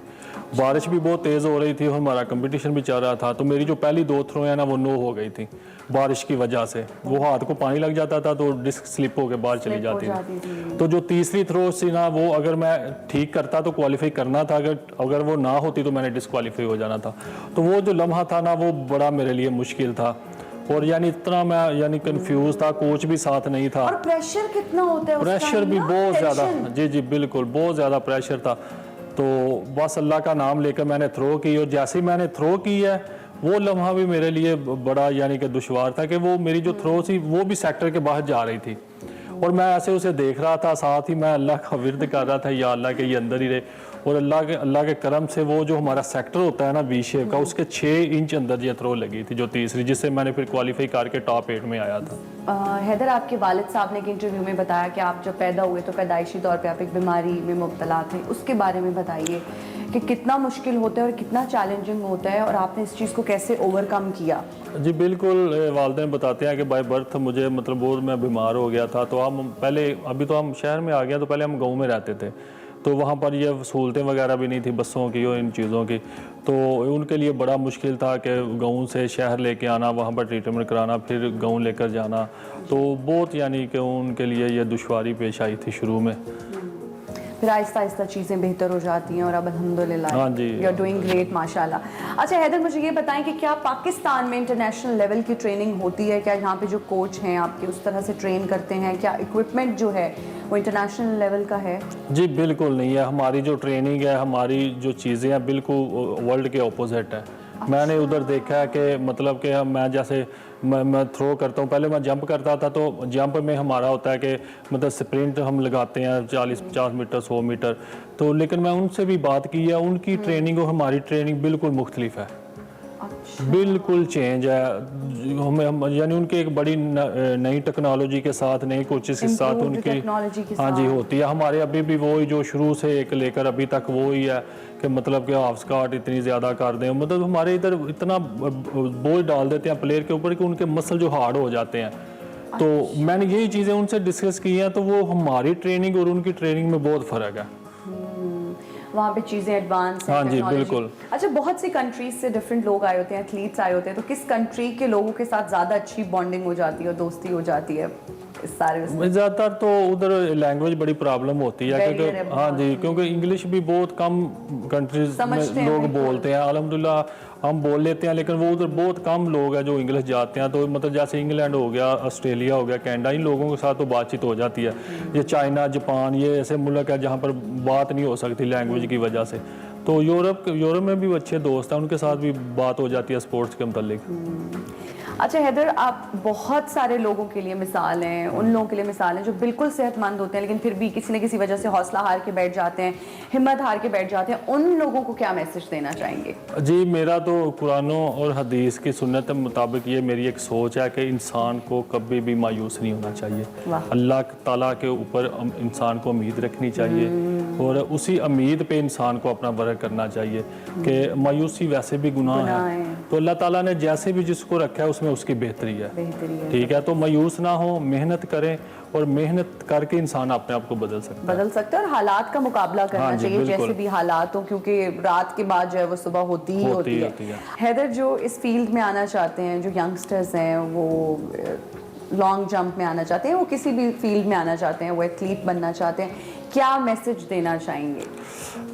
बारिश भी बहुत तेज़ हो रही थी और हमारा कंपटीशन भी चल रहा था। तो मेरी जो पहली 2 थ्रो है ना वो नो हो गई थी बारिश की वजह से। वो हाथ को पानी लग जाता था तो डिस्क स्लिप होकर बाहर चली जाती थी। तो जो तीसरी थ्रो थी ना, वो अगर मैं ठीक करता तो क्वालिफाई करना था, अगर वो ना होती तो मैंने डिस्क्वालीफाई हो जाना था। तो वो जो लम्हा था ना वो बड़ा मेरे लिए मुश्किल था और यानी इतना मैं यानी कंफ्यूज था, कोच भी साथ नहीं था। और प्रेशर कितना होता है उस प्रेशर टाइम भी ना? बहुत ज़्यादा, टेंशन। जी जी बिल्कुल, बहुत ज़्यादा प्रेशर था। तो बस अल्लाह का नाम लेकर मैंने थ्रो की और जैसे ही मैंने थ्रो की है वो लम्हा भी मेरे लिए बड़ा यानी कि दुश्वार था कि वो मेरी जो थ्रो थी वो भी सेक्टर के बाहर जा रही थी और मैं ऐसे उसे देख रहा था, साथ ही मैं अल्लाह का विर्द कर रहा था, या अल्लाह के ये अंदर ही रहे। और अल्लाह के करम से वो जो हमारा सेक्टर होता है ना वी शेप का, उसके 6 इंच अंदर ये थ्रो लगी थी जो तीसरी, जिससे मैंने फिर क्वालिफाई करके टॉप 8 में आया था। हैदर, आपके वालिद साहब ने एक इंटरव्यू में बताया कि आप जब पैदा हुए तो पैदाइशी तौर पे आप एक बीमारी में मुब्तला थे, उसके बारे में बताइए कि कितना मुश्किल होता है और कितना चैलेंजिंग होता है और आपने इस चीज़ को कैसे ओवरकम किया? जी बिल्कुल, वालिदैन बताते हैं कि बाय बर्थ मुझे मतलब बहुत मैं बीमार हो गया था। तो हम पहले, अभी तो हम शहर में आ गए, तो पहले हम गाँव में रहते थे, तो वहाँ पर ये सहूलतें वगैरह भी नहीं थी बसों की और इन चीज़ों की, तो उनके लिए बड़ा मुश्किल था कि गाँव से शहर लेके आना, वहाँ पर ट्रीटमेंट कराना, फिर गाँव लेकर जाना, तो बहुत यानी कि उनके लिए ये दुश्वारी पेश आई थी शुरू में। फिर आहिस्ता आहिस्ता चीज़ें बेहतर हो जाती हैं और अब अल्हम्दुलिल्लाह हाँ जी, यू आर डूइंग ग्रेट माशाल्लाह। अच्छा हैदर, मुझे ये बताएं कि क्या पाकिस्तान में इंटरनेशनल लेवल की ट्रेनिंग होती है? क्या यहाँ पे जो कोच हैं आपके उस तरह से ट्रेन करते हैं? क्या इक्विपमेंट जो है वो इंटरनेशनल लेवल का है? जी बिल्कुल नहीं है। हमारी जो ट्रेनिंग है, हमारी जो चीज़ें हैं, बिल्कुल वर्ल्ड के ऑपोजिट है। मैंने उधर देखा है कि मतलब कि मैं जैसे मैं थ्रो करता हूँ, पहले मैं जंप करता था, तो जंप में हमारा होता है कि मतलब स्प्रिंट हम लगाते हैं 40-50 मीटर 100 मीटर, तो लेकिन मैं उनसे भी बात की है, उनकी ट्रेनिंग और हमारी ट्रेनिंग बिल्कुल मुख्तलिफ है, बिल्कुल चेंज है। हमें यानी उनके एक बड़ी नई टेक्नोलॉजी के साथ, नई कोचेस के साथ उनकी हाँ जी होती है। हमारे अभी भी वही जो शुरू से एक लेकर अभी तक वो ही है कि मतलब कि हाफ स्कॉट इतनी ज़्यादा कर दें, मतलब हमारे इधर इतना बोझ डाल देते हैं प्लेयर के ऊपर कि उनके मसल जो हार्ड हो जाते हैं। तो मैंने यही चीज़ें उनसे डिस्कस की हैं, तो वो हमारी ट्रेनिंग और उनकी ट्रेनिंग में बहुत फ़र्क है। वहाँ पे चीज़ें एडवांस हैं। हाँ जी बिल्कुल। अच्छा, बहुत सी कंट्रीज से डिफरेंट लोग आए होते हैं, एथलीट्स आए होते हैं, तो किस कंट्री के लोगों के साथ ज़्यादा अच्छी बॉन्डिंग हो जाती है और दोस्ती हो जाती है इस सारे? ज़्यादातर तो उधर लैंग्वेज बड़ी प्रॉब्लम होती है, क्योंकि हाँ जी, क्योंकि इंग्लिश भी बहुत कम कंट्रीज में लोग बोलते हैं। अल्हम्दुलिल्लाह हम बोल लेते हैं, लेकिन वो उधर बहुत कम लोग हैं जो इंग्लिश जाते हैं। तो मतलब जैसे इंग्लैंड हो गया, ऑस्ट्रेलिया हो गया, कनाडा, इन लोगों के साथ तो बातचीत हो जाती है। ये चाइना, जापान, ये ऐसे मुल्क है जहाँ पर बात नहीं हो सकती लैंग्वेज की वजह से। तो यूरोप में भी अच्छे दोस्त हैं, उनके साथ भी बात हो जाती है स्पोर्ट्स के मुतालिक। अच्छा हैदर, आप बहुत सारे लोगों के लिए मिसाल हैं, उन लोगों के लिए मिसाल हैं जो बिल्कुल सेहतमंद होते हैं लेकिन फिर भी किसी न किसी वजह से हौसला हार के बैठ जाते हैं, हिम्मत हार के बैठ जाते हैं, उन लोगों को क्या मैसेज देना चाहेंगे? जी मेरा तो कुरान और हदीस की सुन्नत के मुताबिक ये मेरी एक सोच है कि इंसान को कभी भी मायूस नहीं होना चाहिए। अल्लाह ताला के ऊपर इंसान को उम्मीद रखनी चाहिए और उसी उम्मीद पे इंसान को अपना वर्क करना चाहिए कि मायूसी वैसे भी गुनाह है। तो अल्लाह ताला ने जैसे भी जिसको रखा है उसमें उसकी बेहतरी है, ठीक है। तो मायूस ना हो, मेहनत करें और मेहनत करके इंसान अपने आप को बदल सकता है और हालात का मुकाबला करना चाहिए, जैसे भी हालात हो, क्योंकि रात के बाद जो है वो सुबह होती है। हैदर, जो इस फील्ड में आना चाहते हैं, जो यंगस्टर्स हैं, वो लॉन्ग जंप में आना चाहते हैं, वो किसी भी फील्ड में आना चाहते हैं, वो एथलीट बनना चाहते हैं, क्या मैसेज देना चाहेंगे?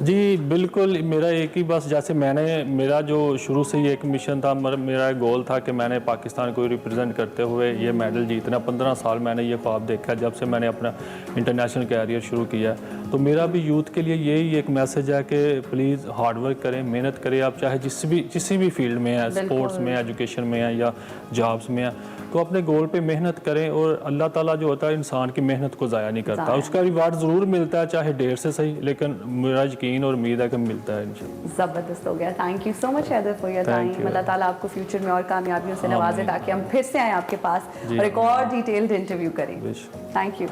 जी बिल्कुल, मेरा एक ही बस, जैसे मेरा जो शुरू से ही एक मिशन था, मेरा एक गोल था कि मैंने पाकिस्तान को रिप्रेजेंट करते हुए ये मेडल जीतना। 15 साल मैंने ये ख्वाब देखा जब से मैंने अपना इंटरनेशनल कैरियर शुरू किया। तो मेरा भी यूथ के लिए यही एक मैसेज है कि प्लीज़ हार्ड वर्क करें, मेहनत करें। आप चाहे किसी भी फील्ड में है, स्पोर्ट्स में, एजुकेशन में है या जॉब्स में है, तो अपने गोल पे मेहनत करें और अल्लाह ताला जो होता है इंसान की मेहनत को ज़ाया नहीं करता। उसका रिवार्ड ज़रूर मिलता है, चाहे देर से सही, लेकिन मेरा यकीन और उम्मीद है कि मिलता है इंशाल्लाह। ज़बरदस्त हो गया। Thank you so much Haider for your time. Allah ताला आपको फ्यूचर में और कामयाबियों से नवाजे ताकि हम फिर से आए आपके पास और एक और डिटेल्ड इंटरव्यू करें। Thank you.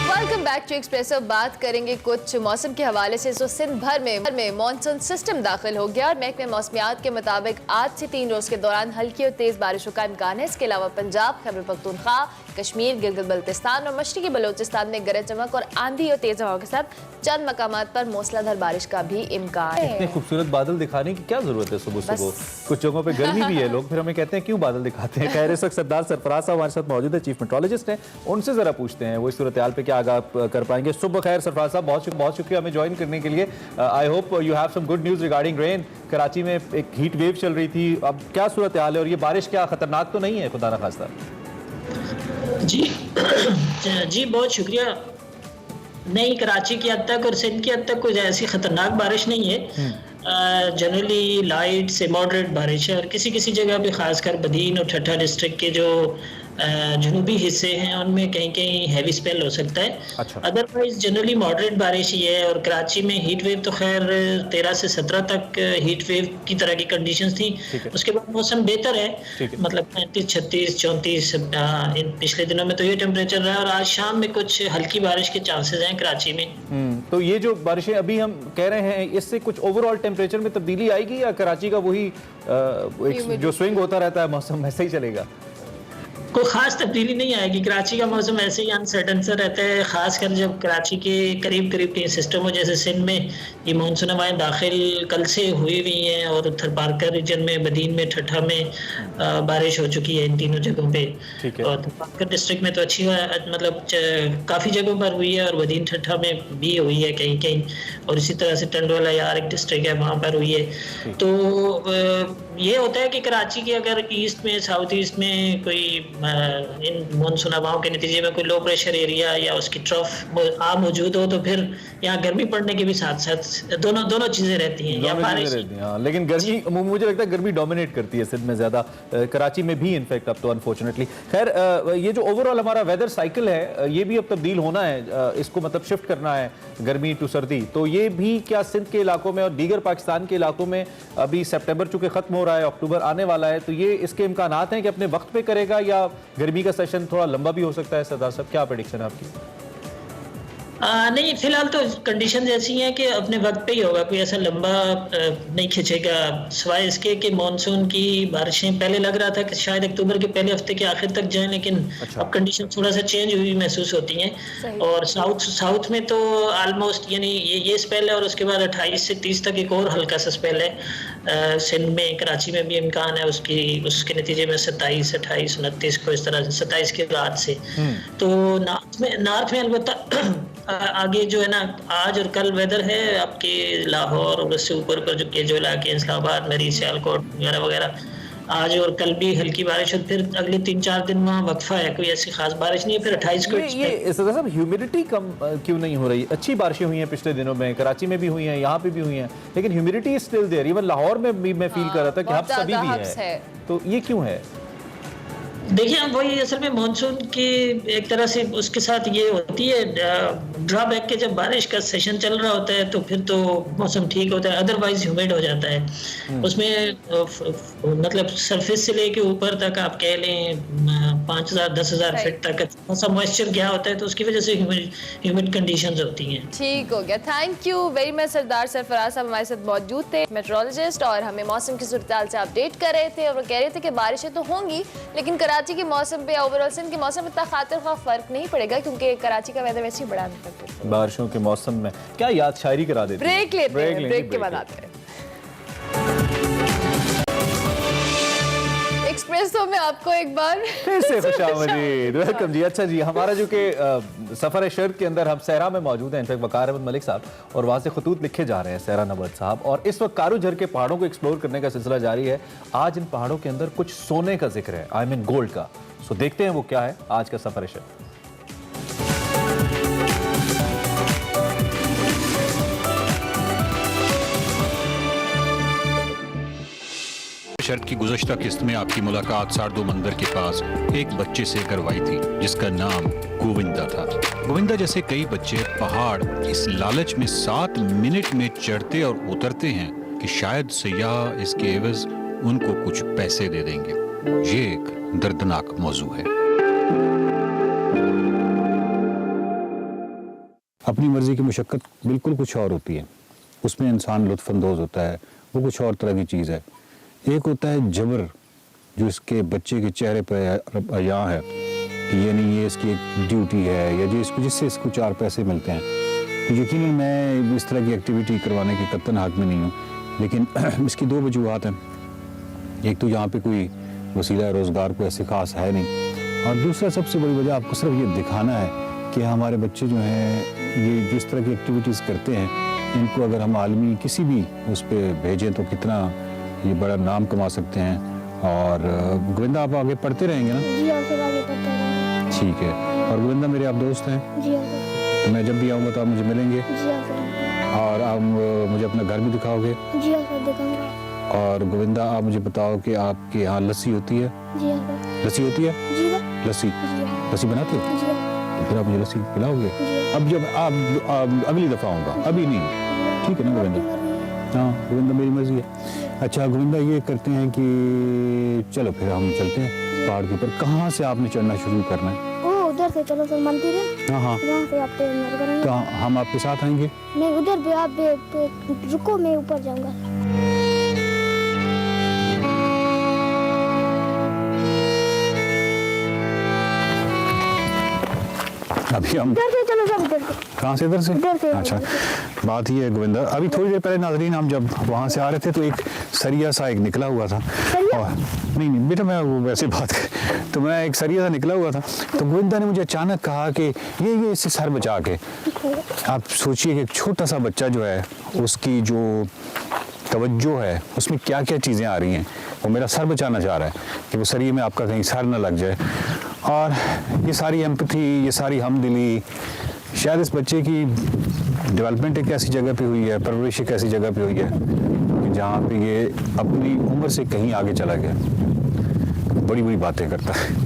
Welcome back to Expresso. बात करेंगे कुछ मौसम के हवाले से। तो सिंध भर में मानसून सिस्टम दाखिल हो गया और महकमे मौसमियात के मुताबिक आज से 3 रोज के दौरान हल्की और तेज बारिशों का इम्कान है। इसके अलावा पंजाब, खैबर पख्तूनख्वा, कश्मीर, गिलगित बल्तिस्तान और मशरकी बलोचिस्तान में गरज चमक और आंधी और तेज हवा के साथ चंद मकामात पर मूसलाधार बारिश का भी इम्कान है। इतने खूबसूरत बादल दिखाने की क्या जरूरत है सुबह सुबह? कुछ जगहों पे गर्मी भी है, लोग फिर हमें कहते हैं क्यों बादल दिखाते हैं। खैर, इस वक्त सरदार सरफराज साहब हमारे साथ मौजूद है, चीफ मेट्रोलॉजिस्ट हैं, उनसे जरा पूछते हैं वो इस सूरत हाल पे क्या आगाह कर पाएंगे। सुबह खैर सरफराज साहब, बहुत शुक्रिया हमें ज्वाइन करने के लिए। I hope you have some good news regarding rain. Karachi में एक हीट वेव चल रही थी, अब क्या सूरत हाल है और ये बारिश क्या खतरनाक तो नहीं है खुदा ना खास्ता? जी बहुत शुक्रिया। नहीं, कराची की हद तक और सिंध की हद तक कोई ऐसी खतरनाक बारिश नहीं है। जनरली लाइट से मॉडरेट बारिश है और किसी किसी जगह पे खासकर बदीन और ठट्ठा डिस्ट्रिक्ट के जो जनूबी हिस्से हैं उनमें कहीं कहीं हैवी स्पेल हो सकता है। अच्छा। अदरवाइज जनरली मॉडरेट बारिश ही है। और कराची में हीट वेव तो खैर 13 से 17 तक हीट वेव की तरह की कंडीशंस थी। उसके बाद मौसम बेहतर है, मतलब 35, 36, 34 इन पिछले दिनों में तो ये टेम्परेचर रहा है और आज शाम में कुछ हल्की बारिश के चांसेस हैं कराची में। तो ये जो बारिशें अभी हम कह रहे हैं इससे कुछ ओवरऑल टेम्परेचर में तब्दीली आएगी या कराची का वही जो स्विंग होता रहता है मौसम वैसे ही चलेगा? कोई खास तब्दीली नहीं आएगी। कराची का मौसम ऐसे ही अनसर्टन सा रहता है, खासकर जब कराची के करीब करीब के सिस्टम हो, जैसे सिंध में ये मानसून हवाएं दाखिल कल से हुई हुई हैं और थरपारकर रीजन में, बदीन में, ठट्ठा में बारिश हो चुकी है इन तीनों जगहों पे। और थरपारकर डिस्ट्रिक्ट में तो अच्छी मतलब काफ़ी जगहों पर हुई है और बदीन ठट्ठा में भी हुई है कहीं कहीं, और इसी तरह से टंडवाला यार एक डिस्ट्रिक्ट है वहाँ पर हुई है। तो ये होता है कि कराची के अगर ईस्ट में, साउथ ईस्ट में कोई इन मानसून हवाओं के नतीजे में कोई लो प्रेशर एरिया या उसकी ट्रफ मौजूद हो तो फिर यहाँ गर्मी पड़ने के भी साथ साथ दोनों चीजें रहती हैं या बारिश। लेकिन गर्मी, मुझे लगता है गर्मी डोमिनेट करती है सिंध में ज्यादा, कराची में भी इनफैक्ट अब तो अनफॉर्चुनेटली। खैर ये जो ओवरऑल हमारा वेदर साइकिल है ये भी अब तब्दील होना है, इसको मतलब शिफ्ट करना है गर्मी टू सर्दी। तो ये भी क्या सिंध के इलाकों में और दीगर पाकिस्तान के इलाकों में अभी सितंबर चूंकि खत्म हो रहा है, अक्टूबर आने वाला है, तो ये इसके इम्कानात हैं कि अपने वक्त पे करेगा या गर्मी का सेशन थोड़ा लंबा भी हो सकता है? सरदार साहब क्या प्रेडिक्शन है आपकी? नहीं, फिलहाल तो कंडीशन ऐसी हैं कि अपने वक्त पे ही होगा, कोई ऐसा लंबा नहीं खिंचेगा, सिवाय इसके कि मानसून की बारिशें पहले लग रहा था कि शायद अक्टूबर के पहले हफ्ते के आखिर तक जाएं, लेकिन अब कंडीशन थोड़ा सा चेंज हुई महसूस होती हैं। और साउथ में तो ऑलमोस्ट यानी ये स्पेल है और उसके बाद 28 से 30 तक एक और हल्का सा स्पेल है। सिंध में, कराची में भी इम्कान है उसके नतीजे में 27, 28, 29 को, इस तरह 27 की रात से। तो नॉर्थ में अलबत्ता आगे जो है ना, आज और कल वेदर है आपके लाहौर और उससे ऊपर जो के जो इलाके, इस्लामाबाद, मरी, सियालकोट वगैरह वगैरह, आज और कल भी हल्की बारिश और फिर अगले 3-4 दिन वहाँ वक्फा है, कोई ऐसी खास बारिश नहीं है। फिर 28 को ये सब ह्यूमिडिटी कम क्यों नहीं हो रही? अच्छी बारिशें हुई हैं पिछले दिनों में, कराची में भी हुई हैं, यहाँ पे भी हुई हैं, लेकिन humidity still there. Even Lahore में भी मैं फील कर रहा था कि हब्स अभी भी है, तो ये क्यों है? देखिए, वही असल में मानसून की एक तरह से उसके साथ ये होती है ड्रॉबैक के, जब बारिश का सेशन चल रहा होता है तो फिर तो मौसम ठीक होता है, अदरवाइज ह्यूमिड हो जाता है। उसमें मतलब सरफेस से लेके ऊपर तक आप कह लें 5000 10,000 फीट तक ऐसा मॉइस्चर गया होता है, तो उसकी वजह से ह्यूमिड कंडीशंस होती हैं। ठीक हो गया, थैंक यू वेरी मच सरदार सरफराज साहब हमारे साथ मौजूद थे, मेट्रोलॉजिस्ट, और हमें मौसम की सूरत-ए-हाल से अपडेट कर रहे थे। और वो कह रहे थे कि बारिशें तो होंगी लेकिन कराची के मौसम पे, ओवरऑल सिंध के मौसम में इतना खातिर खा फर्क नहीं पड़ेगा क्योंकि कराची का वेदर वैसे ही बड़ा अंतर है। बारिशों के मौसम में क्या याद शायरी करा देते हैं? ब्रेक लेते हैं, ब्रेक के बाद आते हैं। एक्सप्रेसो में आपको एक बार फिर से खुशामदीद, वेलकम जी। अच्छा जी, हमारा जो कि सफर शर्क के अंदर हम सहरा में मौजूद हैं, इनफैक्ट वकार अहमद मलिक साहब, और वहाँ से खतूत लिखे जा रहे हैं सहरा नबर्द साहब, और इस वक्त कारूझर के पहाड़ों को एक्सप्लोर करने का सिलसिला जारी है। आज इन पहाड़ों के अंदर कुछ सोने का जिक्र है, आई मीन गोल्ड का। सो देखते हैं वो क्या है आज का सफर शर्क। शर्त की गुज़श्ता किस्त में आपकी मुलाकात सारदो मंदिर के पास एक बच्चे से करवाई थी जिसका नाम गोविंदा था। गोविंदा जैसे कई बच्चे पहाड़ इस लालच में 7 मिनट में चढ़ते और उतरते हैं कि शायद सयाह इसके एवज उनको कुछ पैसे दे देंगे। ये एक दर्दनाक मौजू है। अपनी मर्जी की मुशक्कत बिल्कुल कुछ और होती है, उसमें इंसान लुत्फानंदोज होता है, वो कुछ और तरह की चीज़ है। एक होता है जबर, जो इसके बच्चे के चेहरे पर आया है कि ये नहीं, ये इसकी एक ड्यूटी है या जो इसको जिससे इसको 4 पैसे मिलते हैं। तो यकीनन मैं इस तरह की एक्टिविटी करवाने की कतन हक में नहीं हूँ, लेकिन इसकी 2 वजूहात हैं। एक तो यहाँ पे कोई वसीला रोज़गार को ऐसे खास है नहीं, और दूसरा सबसे बड़ी वजह आपको सिर्फ ये दिखाना है कि हमारे बच्चे जो हैं ये जिस तरह की एक्टिविटीज़ करते हैं, इनको अगर हम आलमी किसी भी उस पर भेजें तो कितना ये बड़ा नाम कमा सकते हैं। और गोविंदा, आप आगे पढ़ते रहेंगे ना? जी फिर आगे पढ़ते रहेंगे। ठीक है। और गोविंदा, मेरे आप दोस्त हैं? जी तो मैं जब भी आऊँगा तो आप मुझे मिलेंगे? जी और आप मुझे अपना घर भी दिखाओगे? जी हाँ सर, दिखाऊंगा। और गोविंदा, आप मुझे बताओ कि आपके यहाँ लस्सी होती है? जी हाँ सर। लस्सी होती है? जी हाँ। लस्सी जी हाँ। लस्सी बनाते हो? जी हाँ। तो फिर आप मुझे लस्सी पिलाओगे? अब जब आप अगली दफ़ा आऊँगा, अभी नहीं, ठीक है ना गोविंदा? हाँ गोविंदा, मेरी मर्जी है। अच्छा गोविंदा, ये करते हैं कि चलो फिर हम चलते हैं पहाड़ के ऊपर। कहाँ से आपने चढ़ना शुरू करना है? ओ उधर से चलो सर, मंदिर है हाँ हाँ, वहाँ से आप ट्रेन करेंगे। तो हम आपके साथ आएंगे? नहीं, उधर भी आप रुको, मैं ऊपर जाऊंगा। अभी हम इधर से चलो सर, इधर से। कहाँ से? इधर से? इधर से। अच्छा, बात ये है गोविंदा, अभी थोड़ी देर पहले नाज़रीन हम जब वहाँ से आ रहे थे तो एक सरिया सा एक निकला हुआ था। सरिया? और नहीं बेटा, मैं वो वैसे बात कर, तो मैं एक सरिया सा निकला हुआ था, तो गोविंदा ने मुझे अचानक कहा कि ये इससे सर बचा के। आप सोचिए कि एक छोटा सा बच्चा जो है, उसकी जो तवज्जो है उसमें क्या क्या चीज़ें आ रही हैं, वो मेरा सर बचाना चाह रहा है कि वो सरिये में आपका कहीं सर ना लग जाए। और ये सारी एम्पैथी, ये सारी हमदिली, शायद इस बच्चे की डेवलपमेंट एक ऐसी जगह पे हुई है, परवरिश एक ऐसी जगह पे हुई है कि जहाँ पे ये अपनी उम्र से कहीं आगे चला गया, बड़ी बड़ी बातें करता है।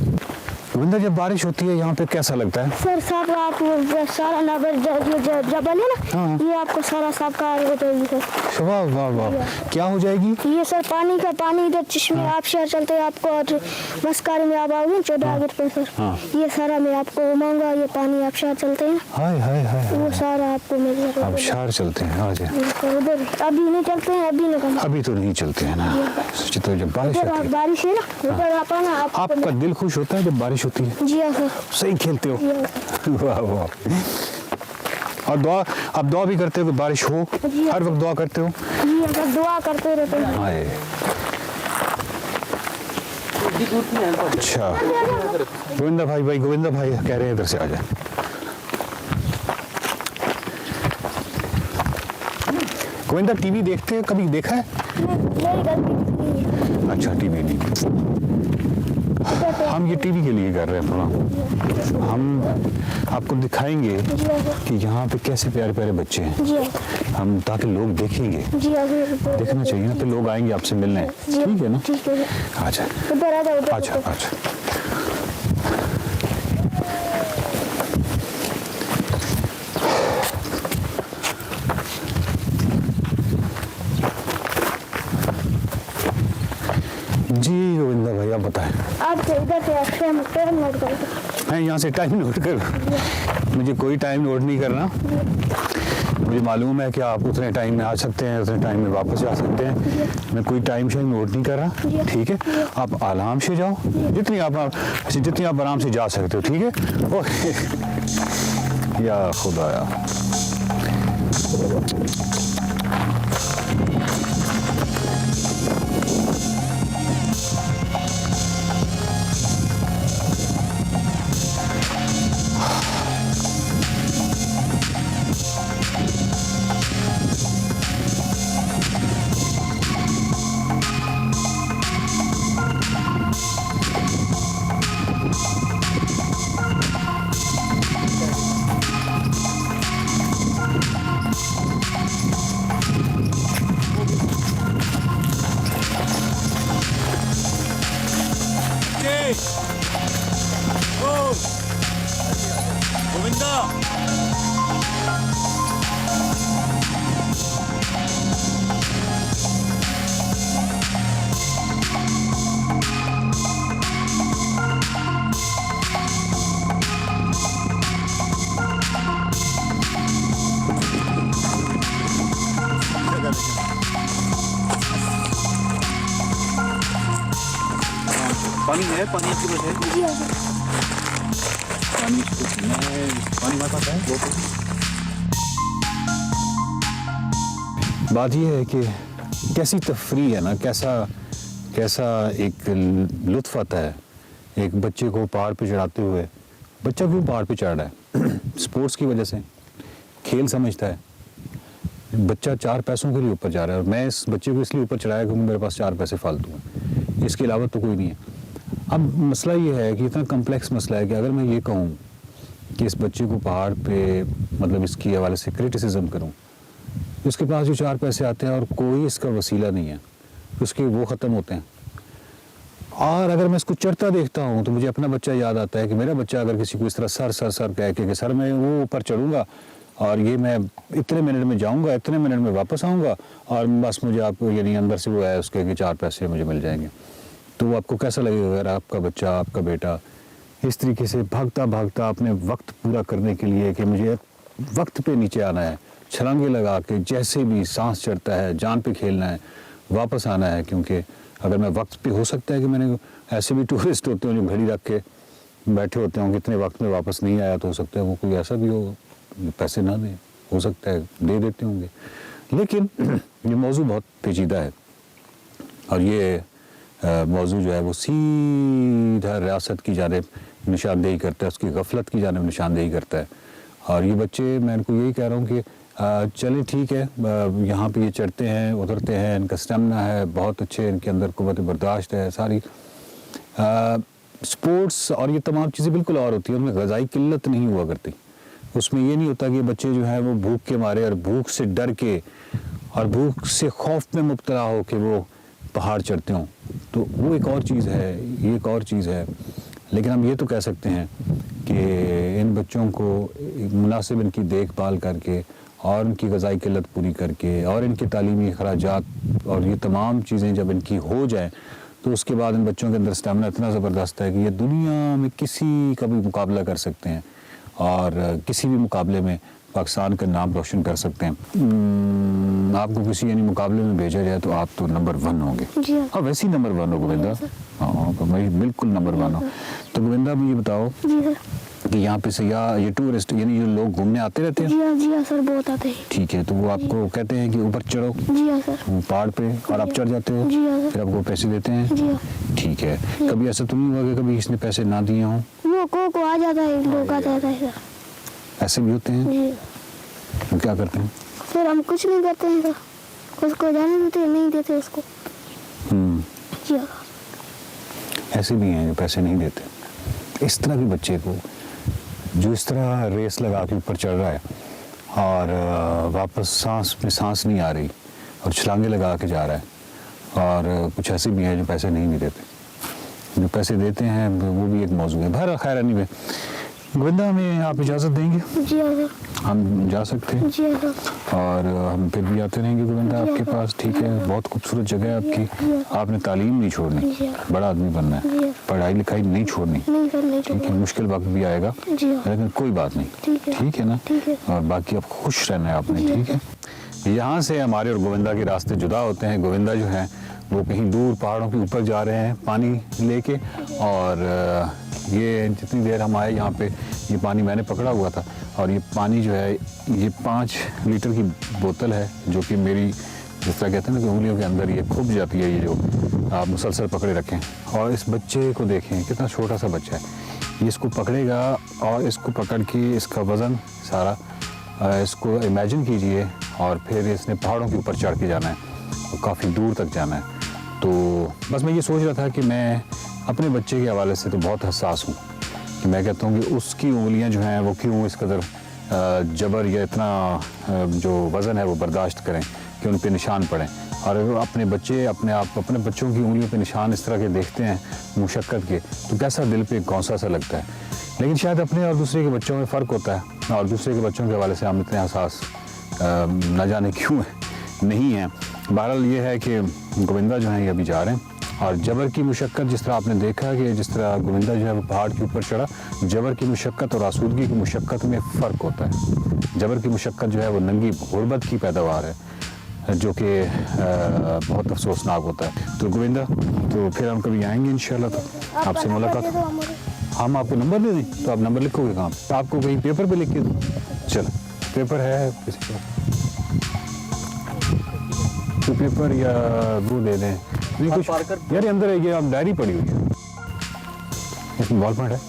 गोविंदा, जब बारिश होती है यहाँ पे कैसा लगता है? सर सारा आप सारा नबर जबल है ना, हाँ। ये आपको सारा साफ कार हो जाएगी सर। वाह वाह वाह, क्या हो जाएगी? ये सर पानी इधर चश्मे आप शहर चलते हैं आपको, और मस्कारी में आप आओगे 14 अगस्त पे सर। हाँ। ये सारा मैं आपको घुमाऊंगा, ये पानी आप शहर चलते हैं ना, हाय हाय हाय, वो सारा आपको मिल जाएगा। अब शहर चलते हैं आज? उधर अभी नहीं चलते हैं, अभी नहीं। अभी तो नहीं चलते हैं ना, तो जब बारिश उधर होती है बारिश है ना, उधर आप आना, आपका दिल खुश होता है जब बारिश होती है? जी हाँ सर। सही खेलते हो, जी हाँ सर। वाह वाह। और दुआ, आप दुआ भी करते हो कि बारिश हो? जी हाँ। हर वक्त दुआ करते हो? जी हाँ सर, दुआ करते रहते हैं। हाय, अच्छा गोविंदा भाई गोविंदा भाई कह रहे हैं इधर से आ जाए। गोविंदा, टीवी देखते हैं? कभी देखा है? मेरी गलती नहीं है। अच्छा, टीवी नहीं, हम ये टीवी के लिए कर रहे हैं थोड़ा, हम आपको दिखाएंगे जी हाँ सर। कि यहाँ पे कैसे प्यारे प्यारे बच्चे हैं, जी हाँ। हम ताकि लोग देखेंगे, जी हाँ सर। देखना चाहिए ना, फिर लोग आएंगे आपसे मिलने, जी, ठीक है ना? ठीक है सर। अच्छा उधर आ जाओ, उधर अच्छा उधर। अच्छा। जी गोविंदा भाई, आप बताएं। आप इधर से अक्षय टाइम नोट करो। मैं यहाँ से टाइम नोट कर, मुझे कोई टाइम नोट नहीं करना, मुझे मालूम है कि आप उतने टाइम में आ सकते हैं, उतने टाइम में वापस जा सकते हैं, मैं कोई टाइम शायद नोट नहीं कर रहा, ठीक है? आप आराम से जाओ, जितनी आप आराम से जा सकते हो, ठीक है? ओके, या खुदाया। पानी है, पानी की वजह है, जी हाँ सर। पानी हमारे पास है, बोतल। बात यह है कि कैसी तफरी है ना, कैसा एक लुत्फ आता है एक बच्चे को पहाड़ पे चढ़ाते हुए। बच्चा क्यों पहाड़ पे चढ़ रहा है? स्पोर्ट्स की वजह से, खेल समझता है। बच्चा 4 पैसों के लिए ऊपर जा रहा है, और मैं इस बच्चे को इसलिए ऊपर चढ़ाया क्योंकि मेरे पास 4 पैसे फालतू हैं, इसके अलावा तो कोई नहीं है। अब मसला ये है कि इतना कम्प्लेक्स मसला है कि अगर मैं ये कहूँ कि इस बच्चे को पहाड़ पे, मतलब इसकी हवाले से क्रिटिसिज्म करूँ, उसके पास जो 4 पैसे आते हैं और कोई इसका वसीला नहीं है, उसके वो ख़त्म होते हैं। और अगर मैं इसको चढ़ता देखता हूँ तो मुझे अपना बच्चा याद आता है कि मेरा बच्चा अगर किसी को इस तरह सर सर सर कह के सर मैं वो ऊपर चढ़ूँगा और ये मैं इतने मिनट में जाऊँगा, इतने मिनट में वापस आऊँगा और बस मुझे आप यानी अंदर से वो है उसके कि 4 पैसे मुझे मिल जाएंगे। तो वो आपको कैसा लगेगा अगर आपका बच्चा, आपका बेटा इस तरीके से भागता भागता अपने वक्त पूरा करने के लिए कि मुझे वक्त पे नीचे आना है, छलांगे लगा के जैसे भी सांस चढ़ता है, जान पे खेलना है, वापस आना है। क्योंकि अगर मैं वक्त पे, हो सकता है कि मैंने ऐसे भी टूरिस्ट होते हैं जो घड़ी रख के बैठे होते हों, कितने वक्त में वापस नहीं आया, तो हो सकता है वो कोई ऐसा भी हो पैसे ना दें, हो सकता है दे देते होंगे। लेकिन ये मौजू बहुत पेचीदा है और ये मौजू जो है वो सीधा रियासत की जानिब निशानदेही करता है, उसकी गफलत की जानिब निशानदेही करता है। और ये बच्चे, मैं इनको यही कह रहा हूँ कि चलें ठीक है, यहाँ पे ये चढ़ते हैं, उतरते हैं, इनका स्टेमिना है बहुत अच्छे, इनके अंदर क़ुव्वत बर्दाश्त है सारी। स्पोर्ट्स और ये तमाम चीज़ें बिल्कुल और होती हैं, उनमें ग़िज़ाई किल्लत नहीं हुआ करती। उसमें ये नहीं होता कि बच्चे जो हैं वो भूख के मारे और भूख से डर के और भूख से खौफ में मुब्तला हो के वो पहाड़ चढ़ते हों, तो वो एक और चीज़ है, ये एक और चीज़ है। लेकिन हम ये तो कह सकते हैं कि इन बच्चों को मुनासिब इनकी देखभाल करके और इनकी ग़िज़ाई किल्लत पूरी करके और इनके तालीमी अखराजात और ये तमाम चीज़ें जब इनकी हो जाएं, तो उसके बाद इन बच्चों के अंदर स्टेमिना इतना ज़बरदस्त है कि ये दुनिया में किसी का भी मुकाबला कर सकते हैं और किसी भी मुकाबले में पाकिस्तान का नाम रोशन कर सकते हैं। आपको किसी यानी मुकाबले में भेजा जाए तो आप तो नंबर 1 होंगे। हाँ, वैसे ही नंबर 1 हो गोविंदा। हाँ, बिल्कुल नंबर 1 हो। तो गोविंदा मुझे बताओ कि यहाँ पे सयाह, ये टूरिस्ट यानी जो लोग घूमने आते रहते हैं? जी हाँ सर, बहुत आते हैं। ठीक है, तो वो आपको कहते हैं कि ऊपर चढ़ो? जी हाँ सर। पहाड़ पे, और आप चढ़ जाते हो? जी हाँ सर। फिर आपको पैसे देते हैं? जी हाँ। ठीक है, कभी ऐसा तो नहीं हुआ कि कभी इसने पैसे ना दिए हों? वो को आ जाता है, लोग आ जाता है सर। ऐसे भी होते हैं? जी। तो क्या करते हैं? फिर हम कुछ नहीं करते हैं सर, उसको जाने देते नहीं देते उसको। जी हाँ। ऐसे भी हैं जो पैसे नहीं देते। इस तरह के बच्चे को जो इस तरह रेस लगा के ऊपर चढ़ रहा है और वापस सांस में सांस नहीं आ रही और छलांगे लगा के जा रहा है, और कुछ ऐसे भी हैं जो पैसे नहीं भी देते। जो पैसे देते हैं वो भी एक मौजू है। बहरहाल खैर, एनीवे गोविंदा, हमें आप इजाज़त देंगे? जी हाँ सर। हम जा सकते हैं? जी हाँ सर। और हम फिर भी आते रहेंगे गोविंदा आपके पास, ठीक है? बहुत खूबसूरत जगह है आपकी। आपने तालीम नहीं छोड़नी, बड़ा आदमी बनना है, पढ़ाई लिखाई नहीं छोड़नी, ठीक है? मुश्किल वक्त भी आएगा लेकिन कोई बात नहीं, ठीक है ना? और बाकी आप खुश रहना है आपने, ठीक है? यहाँ से हमारे और गोविंदा के रास्ते जुदा होते हैं। गोविंदा जो है वो कहीं दूर पहाड़ों के ऊपर जा रहे हैं पानी लेके, और ये जितनी देर हम आए यहाँ पे ये पानी मैंने पकड़ा हुआ था, और ये पानी जो है ये 5 लीटर की बोतल है, जो कि मेरी जिस तरह कहते हैं ना कि उंगलियों के अंदर ये खुब जाती है, ये जो आप मुसलसल पकड़े रखें। और इस बच्चे को देखें, कितना छोटा सा बच्चा है, ये इसको पकड़ेगा और इसको पकड़ के इसका वज़न सारा, इसको इमेजिन कीजिए, और फिर इसने पहाड़ों के ऊपर चढ़ के जाना है और काफ़ी दूर तक जाना है। तो बस मैं ये सोच रहा था कि मैं अपने बच्चे के हवाले से तो बहुत हसास हूँ कि मैं कहता हूँ कि उसकी उंगलियाँ जो हैं वो क्यों इस कदर जबर या इतना जो वज़न है वो बर्दाश्त करें कि उन पे निशान पड़ें। और अगर अपने बच्चे अपने बच्चों की उंगलियों पे निशान इस तरह के देखते हैं मुशक्क़त के, तो कैसा दिल पे गौसा सा लगता है। लेकिन शायद अपने और दूसरे के बच्चों में फ़र्क होता है, और दूसरे के बच्चों के हवाले से हम इतने हसास न जाने क्यों नहीं हैं। बहरहाल ये है कि गोविंदा जो है ये अभी जा रहे हैं, और जबर की मुशक्क़त जिस तरह आपने देखा कि जिस तरह गोविंदा जो है वो पहाड़ के ऊपर चढ़ा, जबर की मुशक्क़त और आसूदगी की मुशक्क़त में फ़र्क होता है। जबर की मुशक्क़त जो है वो नंगी गुर्बत की पैदावार है, जो कि बहुत अफसोसनाक होता है। तो गोविंदा, तो फिर हम कभी आएंगे इंशाल्लाह, तो आपसे मुलाकात। हम आपको नंबर दे दें? तो आप नंबर लिखोगे कहाँ? तो आपको कहीं पेपर पे लिख के दूँ? चलो, पेपर है किसी का? तो पेपर या वो दे दें? नहीं कुछ यार, अंदर है ये, आप डायरी पड़ी हुई है, इसमें बॉल पेन है।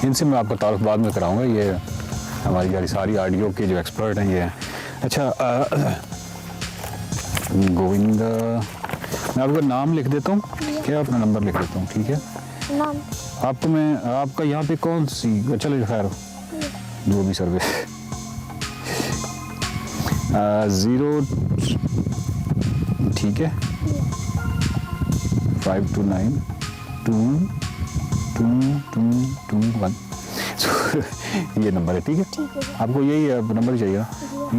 इनसे मैं आपका तारुफ बाद में कराऊंगा। ये हमारी सारी ऑडियो के जो एक्सपर्ट हैं ये हैं। अच्छा गोविंदा, मैं आपका नाम लिख देता हूँ, क्या अपना नंबर लिख देता हूँ, ठीक है? नाम आपको मैं आपका यहाँ पे कौन सी चलो खैर जो भी सर्विस 0 ठीक है 529 22221 ये नंबर है ठीक है आपको यही नंबर चाहिए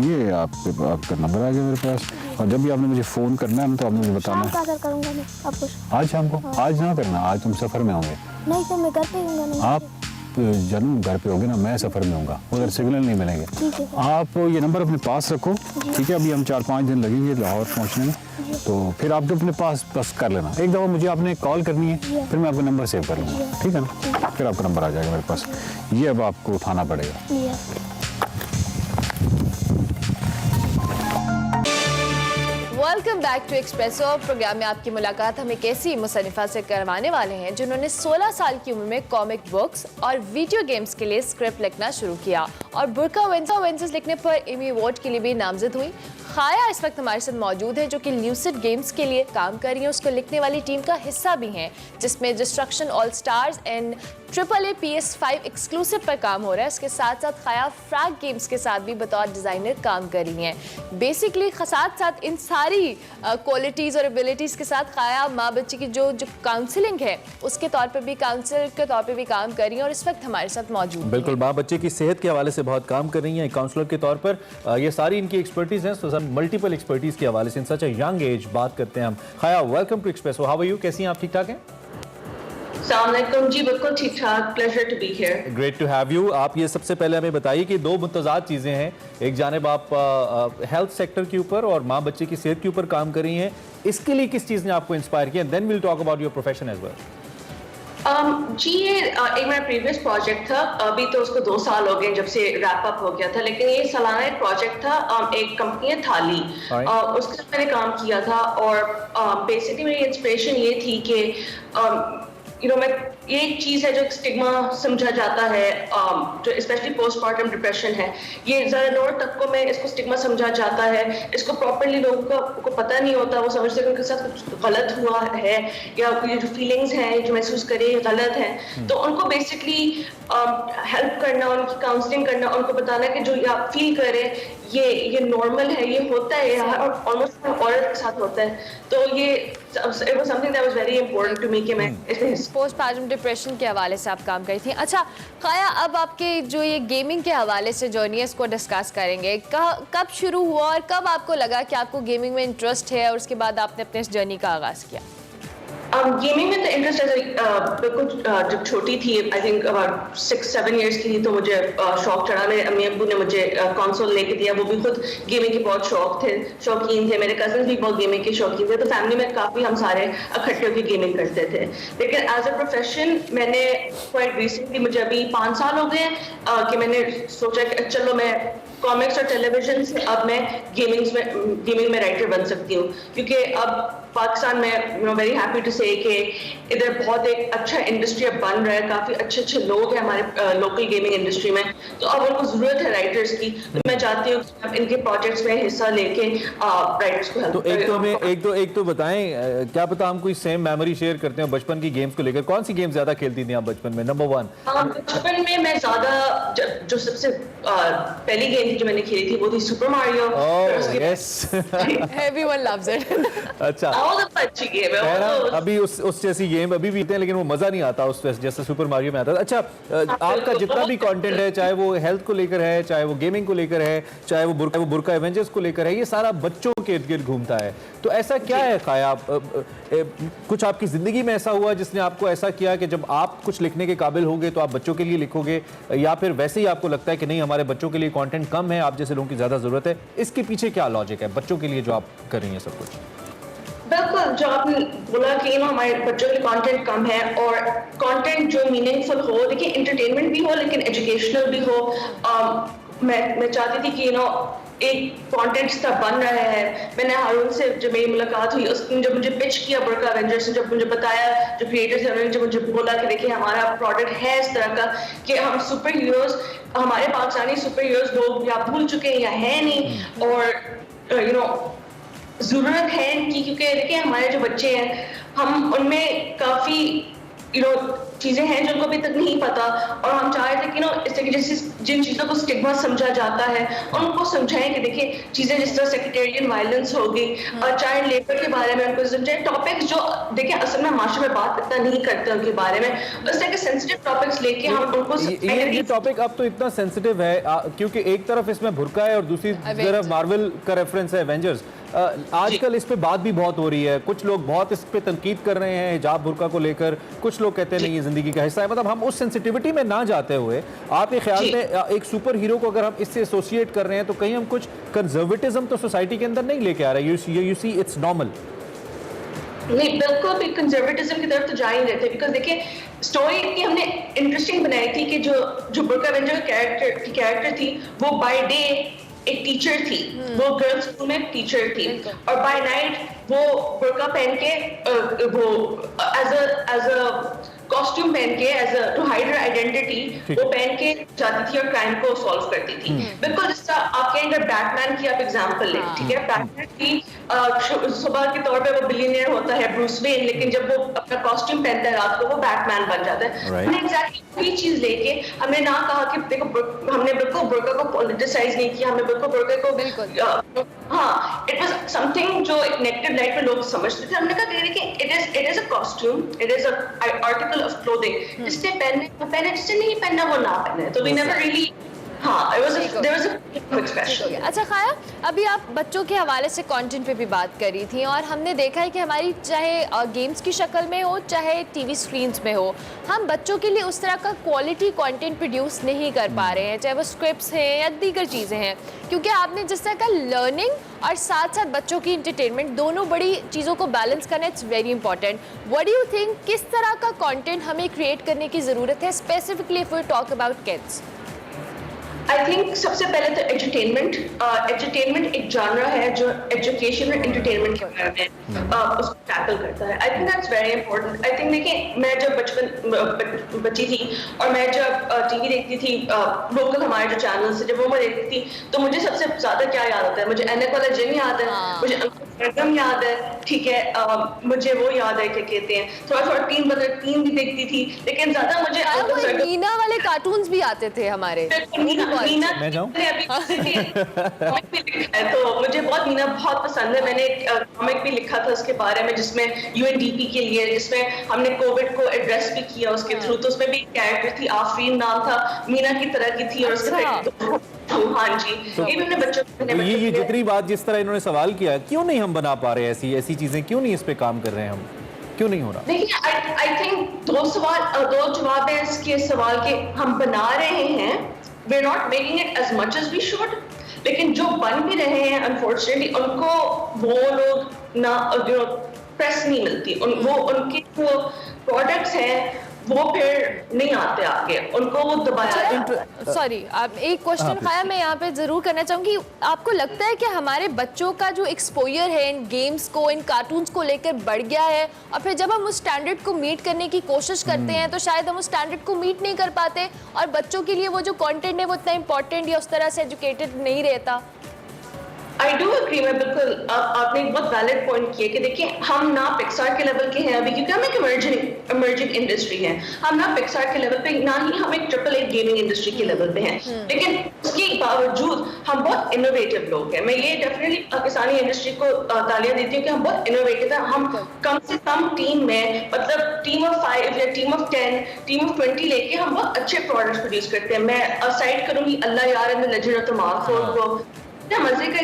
ये आपका नंबर आ गया मेरे पास और जब भी आपने मुझे फ़ोन करना है ना तो आपने मुझे बताना है करूँगा मैं आपको आज शाम को आज ना करना आज तुम सफ़र में होंगे नहीं तो मैं घर पे हूँगा नहीं आप जन्म घर पे होगे ना मैं सफ़र में होऊंगा उधर सिग्नल नहीं मिलेंगे ठीक है आप ये नंबर अपने पास रखो ठीक है अभी हम 4-5 दिन लगेंगे लाहौर पहुंचने में तो फिर आप अपने पास बस कर लेना एक दफ़ा मुझे आपने कॉल करनी है फिर मैं आपका नंबर सेव कर लूँगा ठीक है ना फिर आपका नंबर आ जाएगा मेरे पास ये अब आपको उठाना पड़ेगा welcome back to Expresso. Program में आपकी मुलाकात हम एक ऐसी मुसन्निफा से करवाने वाले हैं जिन्होंने 16 साल की उम्र में कॉमिक बुक्स और वीडियो गेम्स के लिए स्क्रिप्ट लिखना शुरू किया और बुर्का वेंसेस लिखने पर एमी अवार्ड के लिए भी नामजद हुई। खाया इस वक्त हमारे साथ मौजूद है जो कि ल्यूसिड गेम्स के लिए काम कर रही हैं, उसको लिखने वाली टीम का हिस्सा भी हैं जिसमें destruction all stars and AAA PS5 exclusive पर काम हो रहा है। इसके साथ साथ खाया फ्रैग गेम्स के साथ भी बतौर डिज़ाइनर काम कर रही हैं। बेसिकली साथ साथ इन सारी क्वालिटीज़ और एबिलिटीज़ के साथ खाया माँ बच्चे की जो काउंसलिंग है उसके तौर पर भी काउंसलर के तौर पर भी काम कर रही हैं और इस वक्त हमारे साथ मौजूद बिल्कुल माँ बच्चे की सेहत के हवाले से बहुत काम कर रही हैं काउंसलर के तौर पर ये सारी इनकी एक्सपर्टीज़ हैं मल्टीपल एक्सपर्टीज़ के हवाले से इन सच अ यंग एज बात करते हैं हम। खाया welcome to Expresso, how are you, कैसी हैं आप, ठीक ठाक हैं? अस्सलामुअलैकुम जी, बिल्कुल ठीक ठाक, pleasure to be here. Great to have you. आप ये सबसे पहले हमें बताइए कि दो मुतज़ाद चीज़ें हैं, एक जानिब आप हेल्थ सेक्टर के ऊपर और माँ बच्चे की सेहत के ऊपर काम कर रही हैं, इसके लिए किस चीज़ ने आपको इंस्पायर किया? Then will talk about your profession as well. जी ये एक मेरा प्रीवियस प्रोजेक्ट था, अभी तो उसको 2 साल हो गए जब से रैप अप हो गया था, लेकिन ये सालाना एक प्रोजेक्ट था, एक कंपनी है थाली, उसके साथ मैंने काम किया था और बेसिकली मेरी इंस्पिरेशन ये थी कि मैं ये एक चीज़ है जो स्टिग्मा समझा जाता है, जो स्पेशली पोस्टमार्टम डिप्रेशन है, ये ज़रा लोअर तबकों में इसको स्टिग्मा समझा जाता है, इसको प्रॉपर्ली लोगों को पता नहीं होता, वो समझते हैं कि उनके साथ कुछ गलत हुआ है या ये जो फीलिंग्स हैं जो महसूस करे गलत हैं, तो उनको बेसिकली हेल्प करना, उनकी काउंसलिंग करना, उनको बताना कि जो आप फील करें ये नॉर्मल है, ये होता है, ऑलमोस्ट औरत के साथ होता है, तो ये it was something that was very important to me कि मैं इसमें पोस्टमार्टम डिप्रेशन के हवाले से आप काम करी थी। अच्छा खाया, अब आपके जो ये गेमिंग के हवाले से जर्नी है इसको डिस्कस करेंगे। कब शुरू हुआ और कब आपको लगा कि आपको गेमिंग में इंटरेस्ट है और उसके बाद आपने अपने इस जर्नी का आगाज़ किया? गेमिंग में तो इंटरेस्ट बिल्कुल जब छोटी थी, आई थिंक अबाउट 6-7 ईयर्स की थी, तो मुझे शौक चढ़ा, मेरे अम्मी अब्बू ने मुझे कंसोल लेके दिया, वो भी खुद गेमिंग के बहुत शौकीन थे, मेरे कजन भी बहुत गेमिंग के शौकीन थे, तो फैमिली में काफ़ी हम सारे इकट्ठे होकर गेमिंग करते थे। लेकिन एज अ प्रोफेशन मैंने क्वाइट रिसेंटली, मुझे अभी 5 साल हो गए कि मैंने सोचा कि चलो मैं कॉमिक्स और टेलीविजन से अब मैं गेमिंग में राइटर बन सकती हूँ, क्योंकि अब पाकिस्तान में वेरी हैप्पी टू से कि इधर बहुत एक अच्छा इंडस्ट्री अब बन रहा है, काफ़ी अच्छे लोग हैं हमारे लोकल गेमिंग इंडस्ट्री में, तो अब उनको ज़रूरत है राइटर्स की, तो मैं चाहती हूँ कि इनके प्रोजेक्ट्स में हिस्सा लेके राइटर्स को हेल्प करें। तो एक तो बताएं, क्या पता हम कोई सेम मेमोरी शेयर करते हैं बचपन की गेम्स को लेकर, कौन सी गेम ज़्यादा खेलती थी आप बचपन में? नंबर 1 बचपन में मैं ज़्यादा जो सबसे पहली गेम जो मैंने खेली थी वो थी super Mario. Everyone loves it. अच्छा, अच्छी गेम है अभी उस जैसी गेम अभी भी हैं, लेकिन वो मजा नहीं आता उस जैसे सुपर मारियो में आता। अच्छा, आपका जितना भी कंटेंट है, चाहे वो हेल्थ को लेकर है, चाहे वो गेमिंग को लेकर है, चाहे वो बुर्का एवेंजर्स को लेकर है, ये सारा बच्चों के इर्द गिर्द घूमता है, तो ऐसा क्या है खाया, कुछ आपकी जिंदगी में ऐसा हुआ जिसने आपको ऐसा किया कि जब आप कुछ लिखने के काबिल होंगे तो आप बच्चों के लिए लिखोगे, या फिर वैसे ही आपको लगता है कि नहीं हमारे बच्चों के लिए कंटेंट कम है, आप जैसे लोगों की ज्यादा जरूरत है? इसके पीछे क्या लॉजिक है बच्चों के लिए जो आप कर रही हैं सब कुछ? बिल्कुल, जो आपने बोला कि हमारे बच्चों के कंटेंट कम है और कंटेंट जो मीनिंगफुल हो, देखिए इंटरटेनमेंट भी हो लेकिन एजुकेशनल भी हो। मैं चाहती थी कि एक कंटेंट तब बन रहा है। मैंने हारून से जब मेरी मुलाकात हुई, उसने जब मुझे पिच किया बुर्का एवेंजर्स ने, जब मुझे बताया, जो क्रिएटर्स हैं उन्होंने जब मुझे बोला कि देखिए हमारा प्रोडक्ट है इस तरह का कि हम सुपर हीरोज, हमारे पाकिस्तानी सुपर हीरोज लोग या भूल चुके हैं या है नहीं, और जरूरत है इनकी, क्योंकि देखिए हमारे जो बच्चे हैं हम उनमें काफ़ी चीजें हैं जो उनको अभी तक नहीं पता, और हम चाह रहे थे कि इस तरह की जैसे जिन चीजों को स्टिग्मा समझा जाता है उनको समझाएं कि देखिए चीजें जिस तरह सेक्रेटेरियन वायलेंस हो गई और चाइल्ड लेबर के बारे में उनको समझाएं, टॉपिक्स जो देखिए असल में माशरे में बात इतना नहीं करते उनके बारे में, इस तरह के सेंसिटिव टॉपिक्स लेके हम उनको ये टॉपिक अब तो इतना सेंसिटिव है क्योंकि एक तरफ इसमें बुर्का है और दूसरी तरफ मार्वल का रेफरेंस है एवेंजर्स। आजकल इस पे बात भी बहुत हो रही है, कुछ लोग बहुत इस पे तनकीद कर रहे हैं हिजाब बुर्का को लेकर, कुछ लोग कहते हैं नहीं ये जिंदगी का हिस्सा है। मतलब हम उस सेंसिटिविटी में ना जाते हुए आपके ख्याल में एक सुपर हीरो को अगर हम इससे एसोसिएट कर रहे हैं तो कहीं हम कुछ कंजर्वेटिज्म तो सोसाइटी के अंदर नहीं लेके आ रहे? You see it's normal. नहीं, बिल्कुल भी कंजर्वेटिज्म की तरफ तो जा ही नहीं रहे थे, बिकॉज देखिए स्टोरी इतनी हमने इंटरेस्टिंग बनाई थी कि जो बुर्का एवेंजर की कैरेक्टर थी वो बाय डे एक टीचर थी, वो गर्ल्स स्कूल में टीचर थी, और बाय नाइट वो बुर्का पहन के वो एज अ कॉस्ट्यूम पहन के टू हाइड हर आइडेंटिटी वो पहन के जाती थी और क्राइम को सॉल्व करती थी। बिल्कुल जिस तरह आपके अंदर बैटमैन की आप एग्जांपल लें, ठीक है, बैटमैन की सुबह के तौर पे वो बिलियनियर होता है ब्रूस वेन, लेकिन जब वो अपना कॉस्ट्यूम पहनता है रात को वो बैटमैन बन जाता है। हमने एग्जैक्टली वही चीज लेके हमने ना कहा कि देखो हमने बिल्कुल बुर्का को पॉलिटिसाइज नहीं किया, हमने बिल्कुल बुर्का को हाँ इट वाज समथिंग जो एक नेगेटिव लाइट में लोग समझते थे। हमने कहा कि it is a costume, it is a article of clothing, जिससे पहने जिससे नहीं पहनना वो ना पहने। तो वी नेवर रियली अच्छा खाया, अभी आप बच्चों के हवाले से कंटेंट पे भी बात कर रही थी और हमने देखा है कि हमारी चाहे गेम्स की शक्ल में हो चाहे टीवी स्क्रीन्स में हो, हम बच्चों के लिए उस तरह का क्वालिटी कंटेंट प्रोड्यूस नहीं कर पा रहे हैं, चाहे वो स्क्रिप्ट्स हैं या दीगर चीज़ें हैं, क्योंकि आपने जिस तरह का लर्निंग और साथ साथ बच्चों की इंटरटेनमेंट दोनों बड़ी चीज़ों को बैलेंस करना it's very important. What do you think किस तरह का कंटेंट हमें क्रिएट करने की ज़रूरत है specifically if we talk about kids? I think सबसे पहले तो एजुटेनमेंट एक जॉनर है जो एजुकेशन और एंटरटेनमेंट के बारे में उसको टैकल करता है। I think that's very important. I think देखिए मैं जब बच्ची थी और मैं जब टीवी देखती थी लोकल हमारे जो चैनल से जब वो मैं देखती थी तो मुझे सबसे ज्यादा क्या याद आता है, मुझे एनक वाला जिन याद है, मुझे अंकल याद है, ठीक है, मुझे वो याद है क्या कहते हैं, थोड़ा टीम भी देखती थी, लेकिन ज्यादा मुझे मीना वाले कार्टून्स भी आते थे हमारे। मैं जाऊं? तो मुझे बहुत मीना बहुत पसंद है। मैंने एक कॉमिक भी लिखा था उसके बारे में जिसमें यूएनडीपी के लिए, जिसमें हमने कोविड को एड्रेस भी किया उसके थ्रू। तो उसमें भी एक कैरेक्टर थी, आफरीन नाम था, मीना की तरह की थी और उसके हाँ जी तो ये भी बच्चों ये जितनी बात जिस तरह इन्होंने सवाल किया, क्यों नहीं हम बना पा रहे ऐसी चीजें, क्यों नहीं इस पे काम कर रहे हैं हम, क्यों नहीं हो रहा? देखिए आई थिंक दो जवाब है इसके सवाल के। हम बना रहे हैं, we're not making it as much as we should, लेकिन जो बन भी रहे हैं अनफॉर्चुनेटली उनको वो लोग ना प्रेस नहीं मिलती, वो उनके जो प्रोडक्ट्स हैं वो फिर नहीं आते आगे, उनको वो दबाया। सॉरी, आप एक क्वेश्चन खाया मैं यहाँ पे जरूर करना चाहूंगी। आपको लगता है कि हमारे बच्चों का जो एक्सपोजर है इन गेम्स को, इन कार्टून्स को लेकर बढ़ गया है और फिर जब हम उस स्टैंडर्ड को मीट करने की कोशिश करते हैं तो शायद हम उस स्टैंडर्ड को मीट नहीं कर पाते और बच्चों के लिए वो जो कंटेंट है वो इतना इंपॉर्टेंट या उस तरह से एजुकेटेड नहीं रहता? I do agree. मैं बिल्कुल आपने एक बहुत वैलिड पॉइंट किया कि देखिए हम ना पिक्सार के लेवल के हैं अभी, क्योंकि हम एक इमर्जिंग इंडस्ट्री है। हम ना पिक्सार के लेवल पे, ना ही हम एक AAA गेमिंग इंडस्ट्री के लेवल पे हैं, लेकिन उसके बावजूद हम बहुत इनोवेटिव लोग हैं। मैं ये डेफिनेटली पाकिस्तानी इंडस्ट्री को तालियां देती हूँ कि हम बहुत इनोवेटिव हैं। हम कम से कम टीम में, मतलब टीम ऑफ 5 या टीम ऑफ 10, टीम ऑफ 20 लेके हम बहुत अच्छे प्रोडक्ट्स प्रोड्यूस करते हैं। मैं साइड करूंगी अल्लाह यार and the legend of the मार्कोल को, मजे का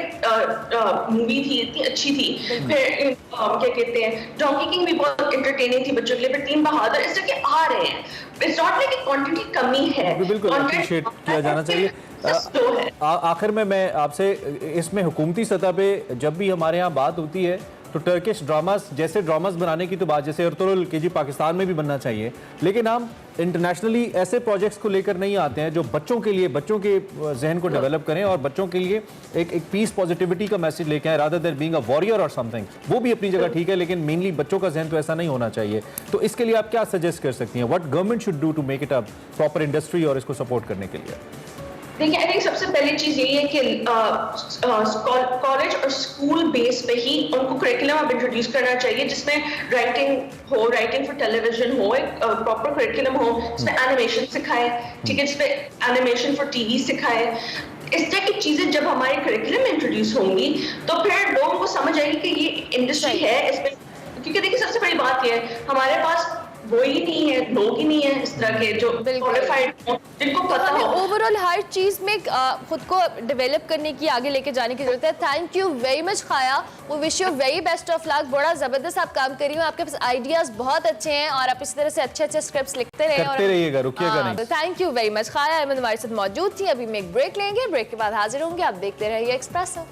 मूवी थी, इतनी अच्छी थी। फिर क्या कहते हैं, डोंकी किंग भी बहुत एंटरटेनिंग थी बच्चों के लिए। फिर टीम बहादुर, इस तरह के आ रहे हैं। इट्स नॉट लाइक कंटेंट की कमी है, बिल्कुल अप्रिशिएट किया जाना चाहिए। आखिर में मैं आपसे इसमें हुकूमती सतह पे जब भी हमारे यहाँ बात होती है तो टर्किश ड्रामास जैसे ड्रामास बनाने की तो बात, जैसे एर्तुगरुल केजी पाकिस्तान में भी बनना चाहिए, लेकिन हम इंटरनेशनली ऐसे प्रोजेक्ट्स को लेकर नहीं आते हैं जो बच्चों के लिए, बच्चों के जहन को डेवलप करें और बच्चों के लिए एक पीस पॉजिटिविटी का मैसेज लेके आए, rather than being a warrior और समथिंग। वो भी अपनी जगह ठीक है, लेकिन मेनली बच्चों का जहन तो ऐसा नहीं होना चाहिए। तो इसके लिए आप क्या सजेस्ट कर सकती हैं, what government should do to make it a proper industry और इसको सपोर्ट करने के लिए? देखिए, आई थिंक सबसे पहली चीज यही है कि कॉलेज और स्कूल बेस पे ही उनको करिकुलम अब इंट्रोड्यूस करना चाहिए जिसमें राइटिंग हो, राइटिंग फॉर टेलीविजन हो, एक प्रॉपर करिकुलम हो जिसमें एनिमेशन सिखाए, ठीक है, जिसमें एनिमेशन फॉर टीवी सिखाए। इस तरह की चीजें जब हमारे करिकुलम में इंट्रोड्यूस होंगी तो फिर लोगों को समझ आएगी कि ये इंडस्ट्री है इसमें। क्योंकि देखिए सबसे बड़ी बात यह है, हमारे पास वो ही नहीं है, लोग ही नहीं है इस तरह के जो क्वालिफाइड हो, जिनको पता हो। ओवरऑल हर चीज में खुद को डेवलप करने की, आगे लेके जाने की जरूरत है। थैंक यू वेरी मच खाया, वो wish you very best of luck. बड़ा जबरदस्त आप काम कर रही हो, आपके पास आइडियाज बहुत अच्छे हैं और आप इस तरह से अच्छे अच्छे स्क्रिप्ट्स लिखते रहे, करते रहिएगा, रुकिएगा नहीं। Thank you very much. खाया अहमद हमारे साथ मौजूद थी। अभी मैं एक ब्रेक लेंगे, ब्रेक के बाद हाजिर होंगे। आप देखते रहिए Expresso.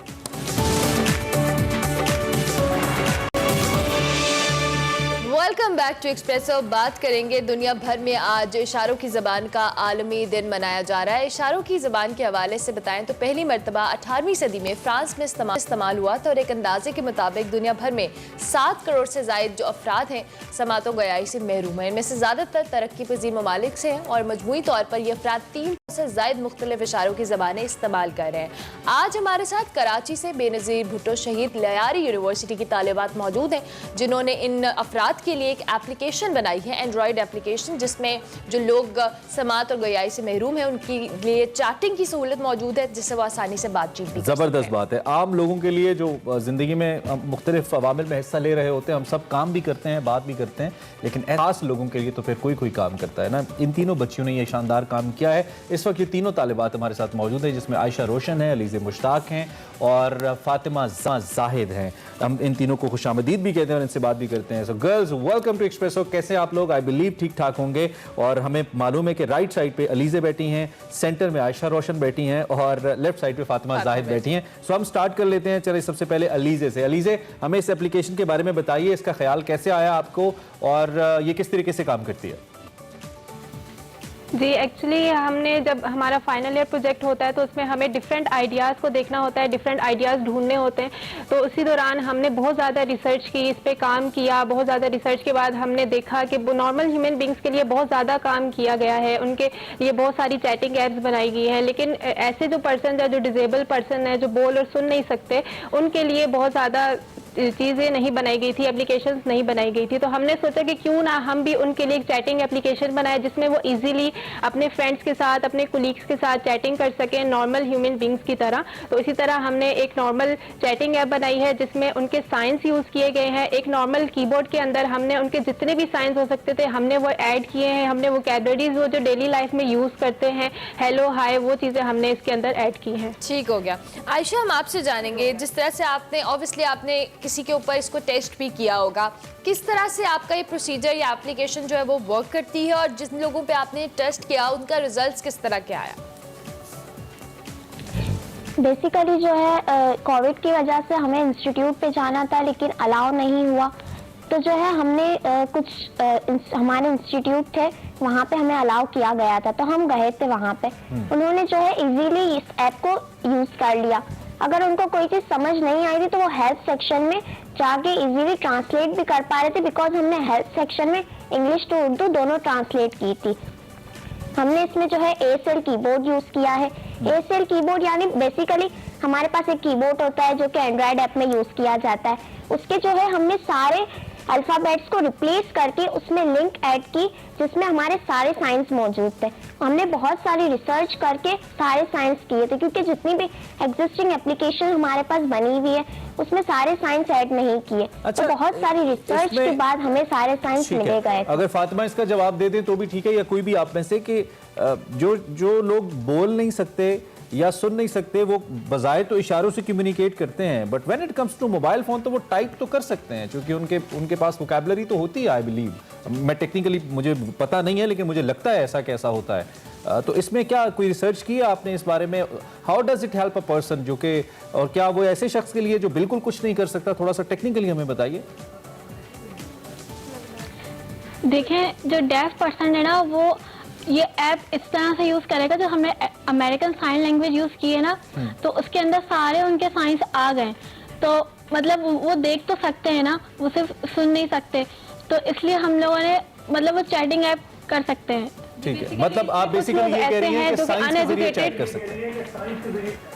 Welcome back to Expresso. बात करेंगे दुनिया भर में आज इशारों की ज़बान का आलमी दिन मनाया जा रहा है। इशारों की ज़बान के हवाले से बताएं तो पहली मरतबा 18वीं सदी में फ्रांस में इस्तेमाल हुआ था और एक अंदाजे के मुताबिक दुनिया भर में 7 करोड़ से ज़ायद जो अफराद हैं समातो गयाई से महरूम हैं। इनमें से ज़्यादातर तरक्की पजीर ममालिक से हैं और मजमूई तौर पर ये अफराद 3 से ज़ायद मुख्तलिफ इशारों की ज़बानें इस्तेमाल कर रहे हैं। आज हमारे साथ कराची से बेनज़ीर भुट्टो शहीद लयारी यूनिवर्सिटी की तालिबात मौजूद हैं जिन्होंने इन अफराद के लिए एक एप्लीकेशन बनाई है, एंड्रॉयड एप्लीकेशन, जिसमें जो लोग समात और गयाई से महरूम है उनके लिए चैटिंग की सहूलत मौजूद है जिससे वो आसानी से बातचीत भी। ज़बरदस्त बात है। आम लोगों के लिए जो ज़िंदगी में मुख्तलिफ अवामिल में हिस्सा ले रहे होते हैं, हम सब काम भी करते हैं, बात भी करते हैं, लेकिन खास लोगों के लिए तो फिर कोई काम करता है ना। इन तीनों बच्चियों ने ये शानदार काम किया है। इस वक्त ये तीनों तालिबात हमारे साथ मौजूद है जिसमें आयशा रोशन है, अलीज़े मुश्ताक हैं और फातिमा जाहिद हैं। हम इन तीनों को खुशामदीद भी कहते हैं और इनसे बात भी करते हैं। So girls, welcome to Expresso. कैसे आप लोग? आई बिलीव ठीक ठाक होंगे। और हमें मालूम है कि राइट साइड पे अलीज़े बैठी हैं, सेंटर में आयशा रोशन बैठी हैं और लेफ्ट साइड पे फातिमा जाहिद बैठी हैं। सो हम स्टार्ट कर लेते हैं। चलिए सबसे पहले अलीज़े से। अलीज़े, हमें इस एप्लीकेशन के बारे में बताइए, इसका ख्याल कैसे आया आपको और ये किस तरीके से काम करती है? जी, एक्चुअली हमने जब हमारा फाइनल ईयर प्रोजेक्ट होता है तो उसमें हमें डिफरेंट आइडियाज़ को देखना होता है, डिफरेंट आइडियाज़ ढूंढने होते हैं। तो उसी दौरान हमने बहुत ज़्यादा रिसर्च की, इस पे काम किया। बहुत ज़्यादा रिसर्च के बाद हमने देखा कि नॉर्मल ह्यूमन बींग्स के लिए बहुत ज़्यादा काम किया गया है, उनके लिए बहुत सारी चैटिंग ऐप्स बनाई गई हैं, लेकिन ऐसे जो पर्सन है, जो डिजेबल पर्सन है, जो बोल और सुन नहीं सकते, उनके लिए बहुत ज़्यादा चीज़ें नहीं बनाई गई थी, एप्लीकेशंस नहीं बनाई गई थी। तो हमने सोचा कि क्यों ना हम भी उनके लिए एक चैटिंग एप्लीकेशन बनाए जिसमें वो इजीली अपने फ्रेंड्स के साथ, अपने कुलीग्स के साथ चैटिंग कर सकें नॉर्मल ह्यूमन बींग्स की तरह। तो इसी तरह हमने एक नॉर्मल चैटिंग ऐप बनाई है जिसमें उनके साइंस यूज़ किए गए हैं। एक नॉर्मल कीबोर्ड के अंदर हमने उनके जितने भी साइंस हो सकते थे हमने वो ऐड किए हैं। हमने वो कैटेगरीज वो जो डेली लाइफ में यूज़ करते हैं, हेलो हाय, वो चीज़ें हमने इसके अंदर ऐड की हैं। ठीक हो गया। आयशा, हम आपसे जानेंगे, जिस तरह से आपने ऑब्वियसली आपने किसी के ऊपर इसको टेस्ट भी किया होगा, किस तरह से आपका ये प्रोसीजर या एप्लीकेशन जो है वो वर्क करती है और जिन लोगों पे आपने टेस्ट किया उनका रिजल्ट्स किस तरह के आया? बेसिकली जो है कोविड की वजह से हमें इंस्टीट्यूट पे जाना था लेकिन अलाउ नहीं हुआ। तो जो है हमने कुछ हमारे इंस्टीट्यूट थे वहाँ पे हमें अलाउ किया गया था, तो हम गए थे वहाँ पे। उन्होंने जो है इजीली इस ऐप को यूज़ कर लिया। अगर उनको कोई चीज़ समझ नहीं आई थी तो वो हेल्प सेक्शन में जाके इजीली ट्रांसलेट भी कर पा रहे थे, बिकॉज हमने हेल्प सेक्शन में इंग्लिश टू उर्दू दोनों ट्रांसलेट की थी। हमने इसमें जो है एएसएल कीबोर्ड यूज़ किया है। एएसएल कीबोर्ड यानी बेसिकली हमारे पास एक कीबोर्ड होता है जो कि एंड्रॉयड ऐप में यूज़ किया जाता है। उसके जो है हमने सारे अल्फ़ाबेट्स को रिप्लेस करके उसमें लिंक ऐड की जिसमें हमारे सारे साइंस मौजूद थे। हमने बहुत सारी रिसर्च करके सारे साइंस किए थे क्योंकि जितनी भी एग्जिस्टिंग एप्लीकेशन हमारे पास बनी हुई है उसमें सारे साइंस ऐड नहीं किए। अच्छा, तो बहुत सारी रिसर्च के बाद हमें सारे साइंस मिले गए। अगर फातिमा इसका जवाब दे दें तो भी ठीक है, या कोई भी आप में से कि जो लोग बोल नहीं सकते या सुन नहीं सकते वो बजाय तो इशारों से कम्युनिकेट करते हैं, but when it comes to mobile phone तो वो टाइप तो कर सकते हैं क्योंकि उनके पास वोकैबुलरी तो होती है। आई बिलीव, मैं टेक्निकली मुझे पता नहीं है लेकिन मुझे लगता है ऐसा कैसा होता है। तो इसमें क्या कोई रिसर्च की है आपने इस बारे में? How does it help a person जो कि, और क्या वो ऐसे शख्स के लिए जो बिल्कुल कुछ नहीं कर सकता? थोड़ा सा टेक्निकली हमें बताइए। देखें, जो डेफ पर्सन है ना वो ये ऐप इस तरह से यूज़ करेगा, जो हमने अमेरिकन साइन लैंग्वेज यूज़ की है ना, तो उसके अंदर सारे उनके साइंस आ गए। तो मतलब वो देख तो सकते हैं ना, वो सिर्फ सुन नहीं सकते, तो इसलिए हम लोगों ने मतलब वो चैटिंग ऐप कर सकते हैं। ठीक है, मतलब आप बेसिकली ये कह रही हैं कि साइंस के जरिए चैट कर सकते हैं।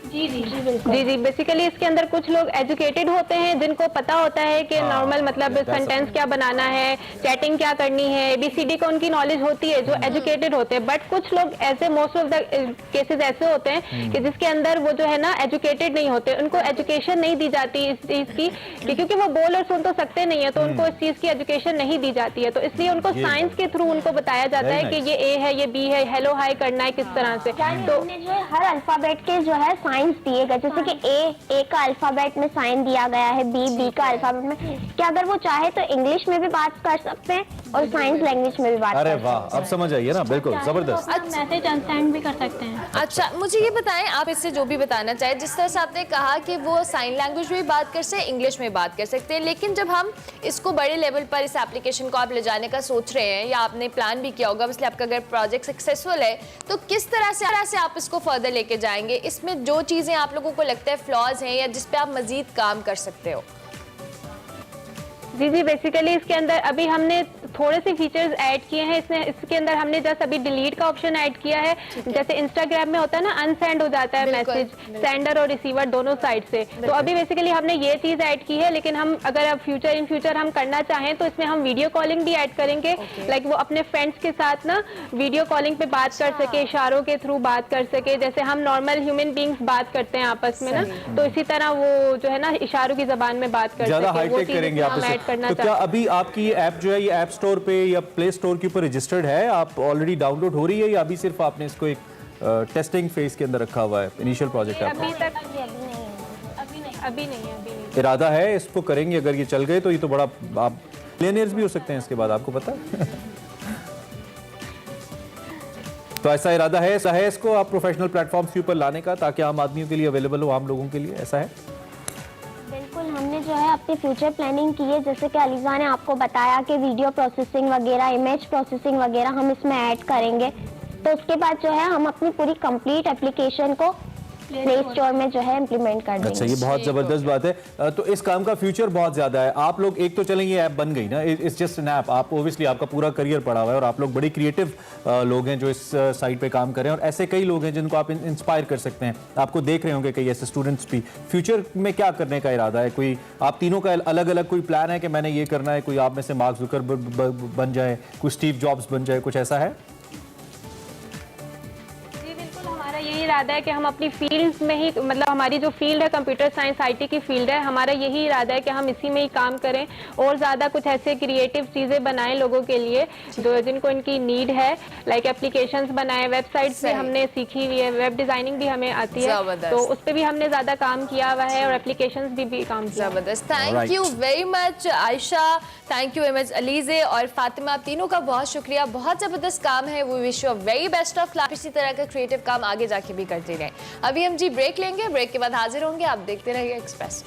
जी बेसिकली इसके अंदर कुछ लोग एजुकेटेड होते हैं जिनको पता होता है कि नॉर्मल मतलब सेंटेंस क्या बनाना है, चैटिंग क्या करनी है, ABCD का उनकी नॉलेज होती है जो एजुकेटेड होते हैं। बट कुछ लोग ऐसे मोस्ट ऑफ द केसेस ऐसे होते हैं कि जिसके अंदर वो जो है ना एजुकेटेड नहीं होते, उनको एजुकेशन नहीं दी जाती इस चीज की क्योंकि वो बोल और सुन तो सकते नहीं है, तो उनको इस चीज की एजुकेशन नहीं दी जाती है। तो इसलिए उनको साइंस के थ्रू उनको बताया जाता है कि ये A है, ये B है, हेलो हाय करना है किस तरह से। तो जो है हर अल्फाबेट के जो है साइंस दिए गए, जैसे कि ए का अल्फाबेट में साइन दिया गया है, बी का अल्फाबेट में, कि अगर वो चाहे तो इंग्लिश में भी बात कर सकते हैं और साइंस लैंग्वेज में भी बात कर सकते हैं। अरे वाह, अब समझ आइए ना, बिल्कुल जबरदस्त। मैसेज अंडरस्टैंड भी कर सकते हैं। अच्छा, मुझे ये बताएं, आप इससे जो भी बताना चाहे, जिस तरह से आपने कहा कि वो साइन लैंग्वेज में भी बात कर सकते हैं, इंग्लिश में बात कर सकते हैं, लेकिन जब हम इसको बड़े लेवल पर इस एप्लीकेशन को आप ले जाने का सोच रहे हैं या आपने प्लान भी किया होगा, इसलिए आपका अगर प्रोजेक्ट सक्सेसफुल है तो किस तरह से आप इसको फर्दर लेके जाएंगे? इसमें जो चीज़ें आप लोगों को लगता है फ्लॉज हैं या जिस पे आप मजीद काम कर सकते हो? जी बेसिकली इसके अंदर अभी हमने थोड़े से फीचर्स ऐड किए हैं। इसके अंदर हमने जस्ट अभी डिलीट का ऑप्शन ऐड किया है। जैसे इंस्टाग्राम में होता है ना, अनसेंड हो जाता है मैसेज सेंडर और रिसीवर दोनों साइड से, तो अभी बेसिकली हमने ये चीज ऐड की है। लेकिन हम अगर अब इन फ्यूचर हम करना चाहें तो इसमें हम वीडियो कॉलिंग भी ऐड करेंगे। लाइक वो अपने फ्रेंड्स के साथ ना वीडियो कॉलिंग पे बात कर सके, इशारों के थ्रू बात कर सके, जैसे हम नॉर्मल ह्यूमन बींग्स बात करते हैं आपस में ना, तो इसी तरह वो जो है ना इशारों की जबान में बात कर ज्यादा सके। हाईटेक करेंगे आप इसे। तो क्या अभी आपकी ये ऐप जो है ये ऐप स्टोर पे या प्ले स्टोर के ऊपर रजिस्टर्ड है, आप ऑलरेडी डाउनलोड हो रही है, या अभी सिर्फ आपने इसको एक टेस्टिंग फेज के अंदर रखा हुआ है? इनिशियल प्रोजेक्ट है अभी नहीं। इरादा है इसको करेंगे, अगर ये चल गए तो ये तो बड़ा, आप मिलियनेयर्स भी हो सकते हैं इसके बाद, आपको पता है। तो ऐसा इरादा है इसको आप प्रोफेशनल प्लेटफॉर्म्स के ऊपर लाने का, ताकि आम आदमियों के लिए अवेलेबल हो, आम लोगों के लिए, ऐसा है? बिल्कुल, हमने जो है अपनी फ्यूचर प्लानिंग की है, जैसे कि अलीजा ने आपको बताया कि वीडियो प्रोसेसिंग वगैरह, इमेज प्रोसेसिंग वगैरह हम इसमें ऐड करेंगे। तो उसके बाद जो है हम अपनी पूरी कंप्लीट एप्लीकेशन को प्ले स्टोर में जो है इम्प्लीमेंट कर देंगे। अच्छा, ये बहुत जबरदस्त बात है। तो इस काम का फ्यूचर बहुत ज्यादा है। आप लोग एक तो चलें, ये ऐप बन गई ना, इट्स जस्ट एन ऐप, आप ओब्वियसली आपका पूरा करियर पड़ा हुआ है और आप लोग बड़ी क्रिएटिव लोग हैं जो इस साइट पे काम कर रहे हैं, और ऐसे कई लोग हैं जिनको आप इंस्पायर कर सकते हैं। आपको देख रहे होंगे कई ऐसे स्टूडेंट्स भी। फ्यूचर में क्या करने का इरादा है? कोई आप तीनों का अलग अलग कोई प्लान है कि मैंने ये करना है? कोई आप में से मार्क जुकरबर्ग बन जाए, कोई स्टीव जॉब्स बन जाए, कुछ ऐसा है? यही इरादा है कि हम अपनी फील्ड में ही, मतलब हमारी जो फील्ड है कंप्यूटर साइंस IT की फील्ड है, हमारा यही इरादा है कि हम इसी में ही काम करें और ज़्यादा कुछ ऐसे क्रिएटिव चीज़ें बनाएं लोगों के लिए जो जिनको इनकी नीड है। लाइक एप्लीकेशंस बनाएं, वेबसाइट्स भी हमने सीखी हुई है, वेब डिज़ाइनिंग भी हमें आती है, तो उस पर भी हमने ज़्यादा काम किया हुआ है और एप्लीकेशंस भी काम किया। जबरदस्त, thank you very much Ayesha, thank you very much Alizeh और फातिमा, आप तीनों का बहुत शुक्रिया। बहुत ज़बरदस्त काम है, we wish you very best of luck. इसी तरह का क्रिएटिव काम आगे जाके भी करते रहें। अभी हम जी ब्रेक लेंगे, ब्रेक के बाद हाजिर होंगे। आप देखते रहिए एक्सप्रेस।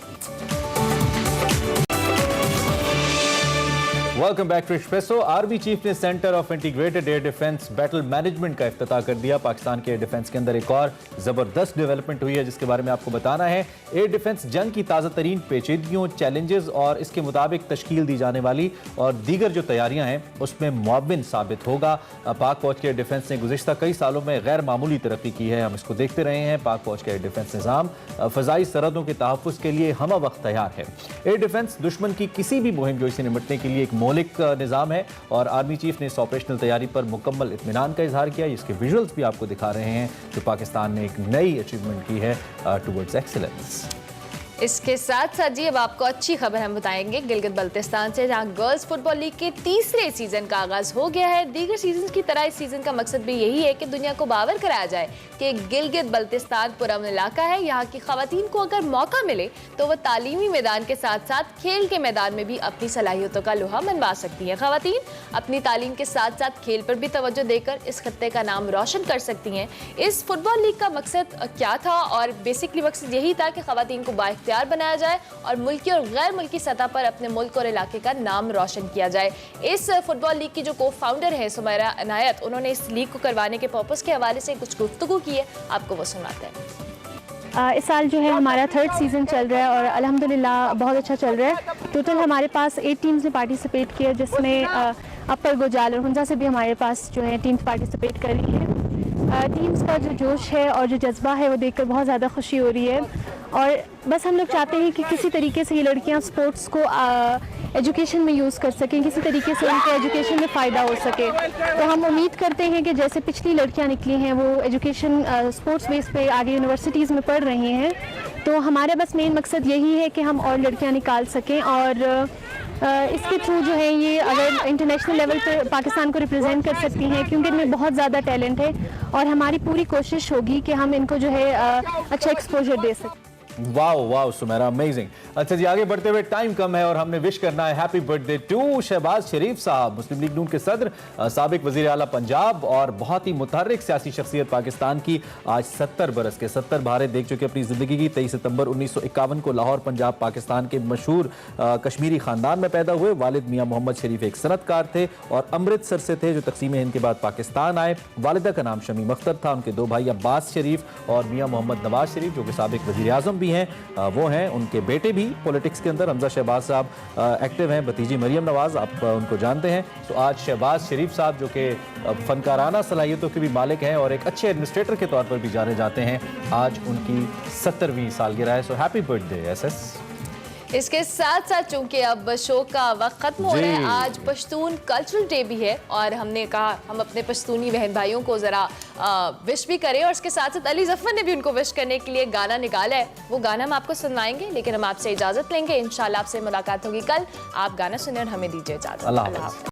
वेलकम बैक टू एक्सप्रेसो। आर्मी चीफ ने centre of integrated air defence battle management का इफ्तिताह कर दिया। पाकिस्तान के एयर डिफेंस के अंदर एक और जबरदस्त डेवलपमेंट हुई है जिसके बारे में आपको बताना है। एयर डिफेंस जंग की ताज़ा तरीन पेचीदगियों, चैलेंजेस और इसके मुताबिक तश्कील दी जाने वाली और दीगर जो तैयारियां हैं उसमें मुआविन साबित होगा। पाक फौज के एयर डिफेंस ने गुज़िश्ता कई सालों में गैर मामूली तरक्की की है, हम इसको देखते रहे हैं। पाक फौज का एयर डिफेंस निज़ाम फ़ज़ाई सरहदों के तहफ़्फ़ुज़ के लिए हम वक्त तैयार है। एयर डिफेंस दुश्मन की किसी भी मुहिम जो इसे निपटने के लिए एक मौलिक निज़ाम है और आर्मी चीफ ने इस ऑपरेशनल तैयारी पर मुकम्मल इत्मीनान का इजहार किया। इसके विजुअल्स भी आपको दिखा रहे हैं जो पाकिस्तान ने एक नई अचीवमेंट की है टुवर्ड्स एक्सीलेंस। इसके साथ साथ जी अब आपको अच्छी खबर हम बताएंगे गिलगित बल्तिस्तान से, जहां गर्ल्स फुटबॉल लीग के तीसरे सीजन का आगाज हो गया है। दीगर सीजन की तरह इस सीजन का मकसद भी यही है कि दुनिया को बावर कराया जाए कि गिलगित बल्तिस्तान पुरअमन इलाका है। यहाँ की खवातीन को अगर मौका मिले तो वह तालीमी मैदान के साथ साथ खेल के मैदान में भी अपनी सलाहियतों का लोहा मनवा सकती हैं। खवातीन अपनी तालीम के साथ साथ खेल पर भी तवज्जो देकर इस खत्ते का नाम रोशन कर सकती हैं। इस फुटबॉल लीग का मकसद क्या था? और बेसिकली मकसद यही था कि खवातीन को बाइख्तियार बनाया जाए और मुल्की और गैर मुल्की सतह पर अपने मुल्क और इलाके का नाम रोशन किया जाए। इस फुटबॉल लीग की जो को फाउंडर है सुमैरा अनायत, उन्होंने इस लीग को करवाने के पर्पस के हवाले से कुछ गुफ्तगू की है, आपको वो सुनाते हैं। इस साल जो है हमारा 3rd सीज़न चल रहा है और अल्हम्दुलिल्लाह बहुत अच्छा चल रहा है। टोटल हमारे पास 8 टीम्स ने पार्टिसिपेट किया जिसमें अपर गोजाल और हुंजा से भी हमारे पास जो है टीम्स पार्टिसिपेट कर रही हैं। टीम्स का जो जोश है और जो जज्बा है वो देखकर बहुत ज़्यादा खुशी हो रही है और बस हम लोग चाहते हैं कि किसी तरीके से ये लड़कियां स्पोर्ट्स को एजुकेशन में यूज़ कर सकें, किसी तरीके से उनके एजुकेशन में फ़ायदा हो सके। तो हम उम्मीद करते हैं कि जैसे पिछली लड़कियां निकली हैं वो एजुकेशन स्पोर्ट्स बेस पे आगे यूनिवर्सिटीज़ में पढ़ रही हैं, तो हमारा बस मेन मकसद यही है कि हम और लड़कियां निकाल सकें और इसके थ्रू जो है ये अगर इंटरनेशनल लेवल पर पाकिस्तान को रिप्रेजेंट कर सकती हैं, क्योंकि इनमें बहुत ज़्यादा टैलेंट है और हमारी पूरी कोशिश होगी कि हम इनको जो है अच्छा एक्सपोजर दे सकें। Wow wow Sumera, amazing. अच्छा जी, आगे बढ़ते हुए टाइम कम है और हमने विश करना है हैप्पी बर्थडे टू शहबाज शरीफ साहब, मुस्लिम लीग नून के सदर, साबिक वजीर आला पंजाब और बहुत ही मुतहर्रिक सियासी शख्सियत पाकिस्तान की। आज 70 बरस के 70 बहारें देख चुके अपनी जिंदगी की। 23 सितंबर 1951 को लाहौर पंजाब पाकिस्तान के मशहूर कश्मीरी खानदान में पैदा हुए। वालिद मियाँ मोहम्मद शरीफ एक सनतकार थे और अमृतसर से थे जो तकसीम हिंद के बाद पाकिस्तान आए। वालिदा का नाम शमीम अख्तर था। उनके दो भाई अब्बास शरीफ और मियाँ मोहम्मद नवाज शरीफ जो कि साबिक वजीर आजम भी हैं, वो हैं। उनके बेटे भी पॉलिटिक्स के अंदर, हमजा शहबाज साहब एक्टिव हैं। भतीजी मरियम नवाज, आप उनको जानते हैं। तो आज शहबाज शरीफ साहब जो कि फनकाराना सलाहियतों के भी मालिक हैं और एक अच्छे एडमिनिस्ट्रेटर के तौर पर भी जाने जाते हैं, आज उनकी 70वीं सालगिरह है। So happy birthday SS. इसके साथ साथ चूंकि अब शो का वक्त खत्म हो रहा है, आज पश्तून कल्चरल डे भी है और हमने कहा हम अपने पश्तूनी बहन भाइयों को ज़रा विश भी करें और इसके साथ साथ अली ज़फ़र ने भी उनको विश करने के लिए गाना निकाला है। वो गाना हम आपको सुनवाएंगे, लेकिन हम आपसे इजाज़त लेंगे। इंशाल्लाह आपसे मुलाकात होगी कल। आप गाना सुने और हमें दीजिए इजाज़त। अल्लाह हाफ़िज़।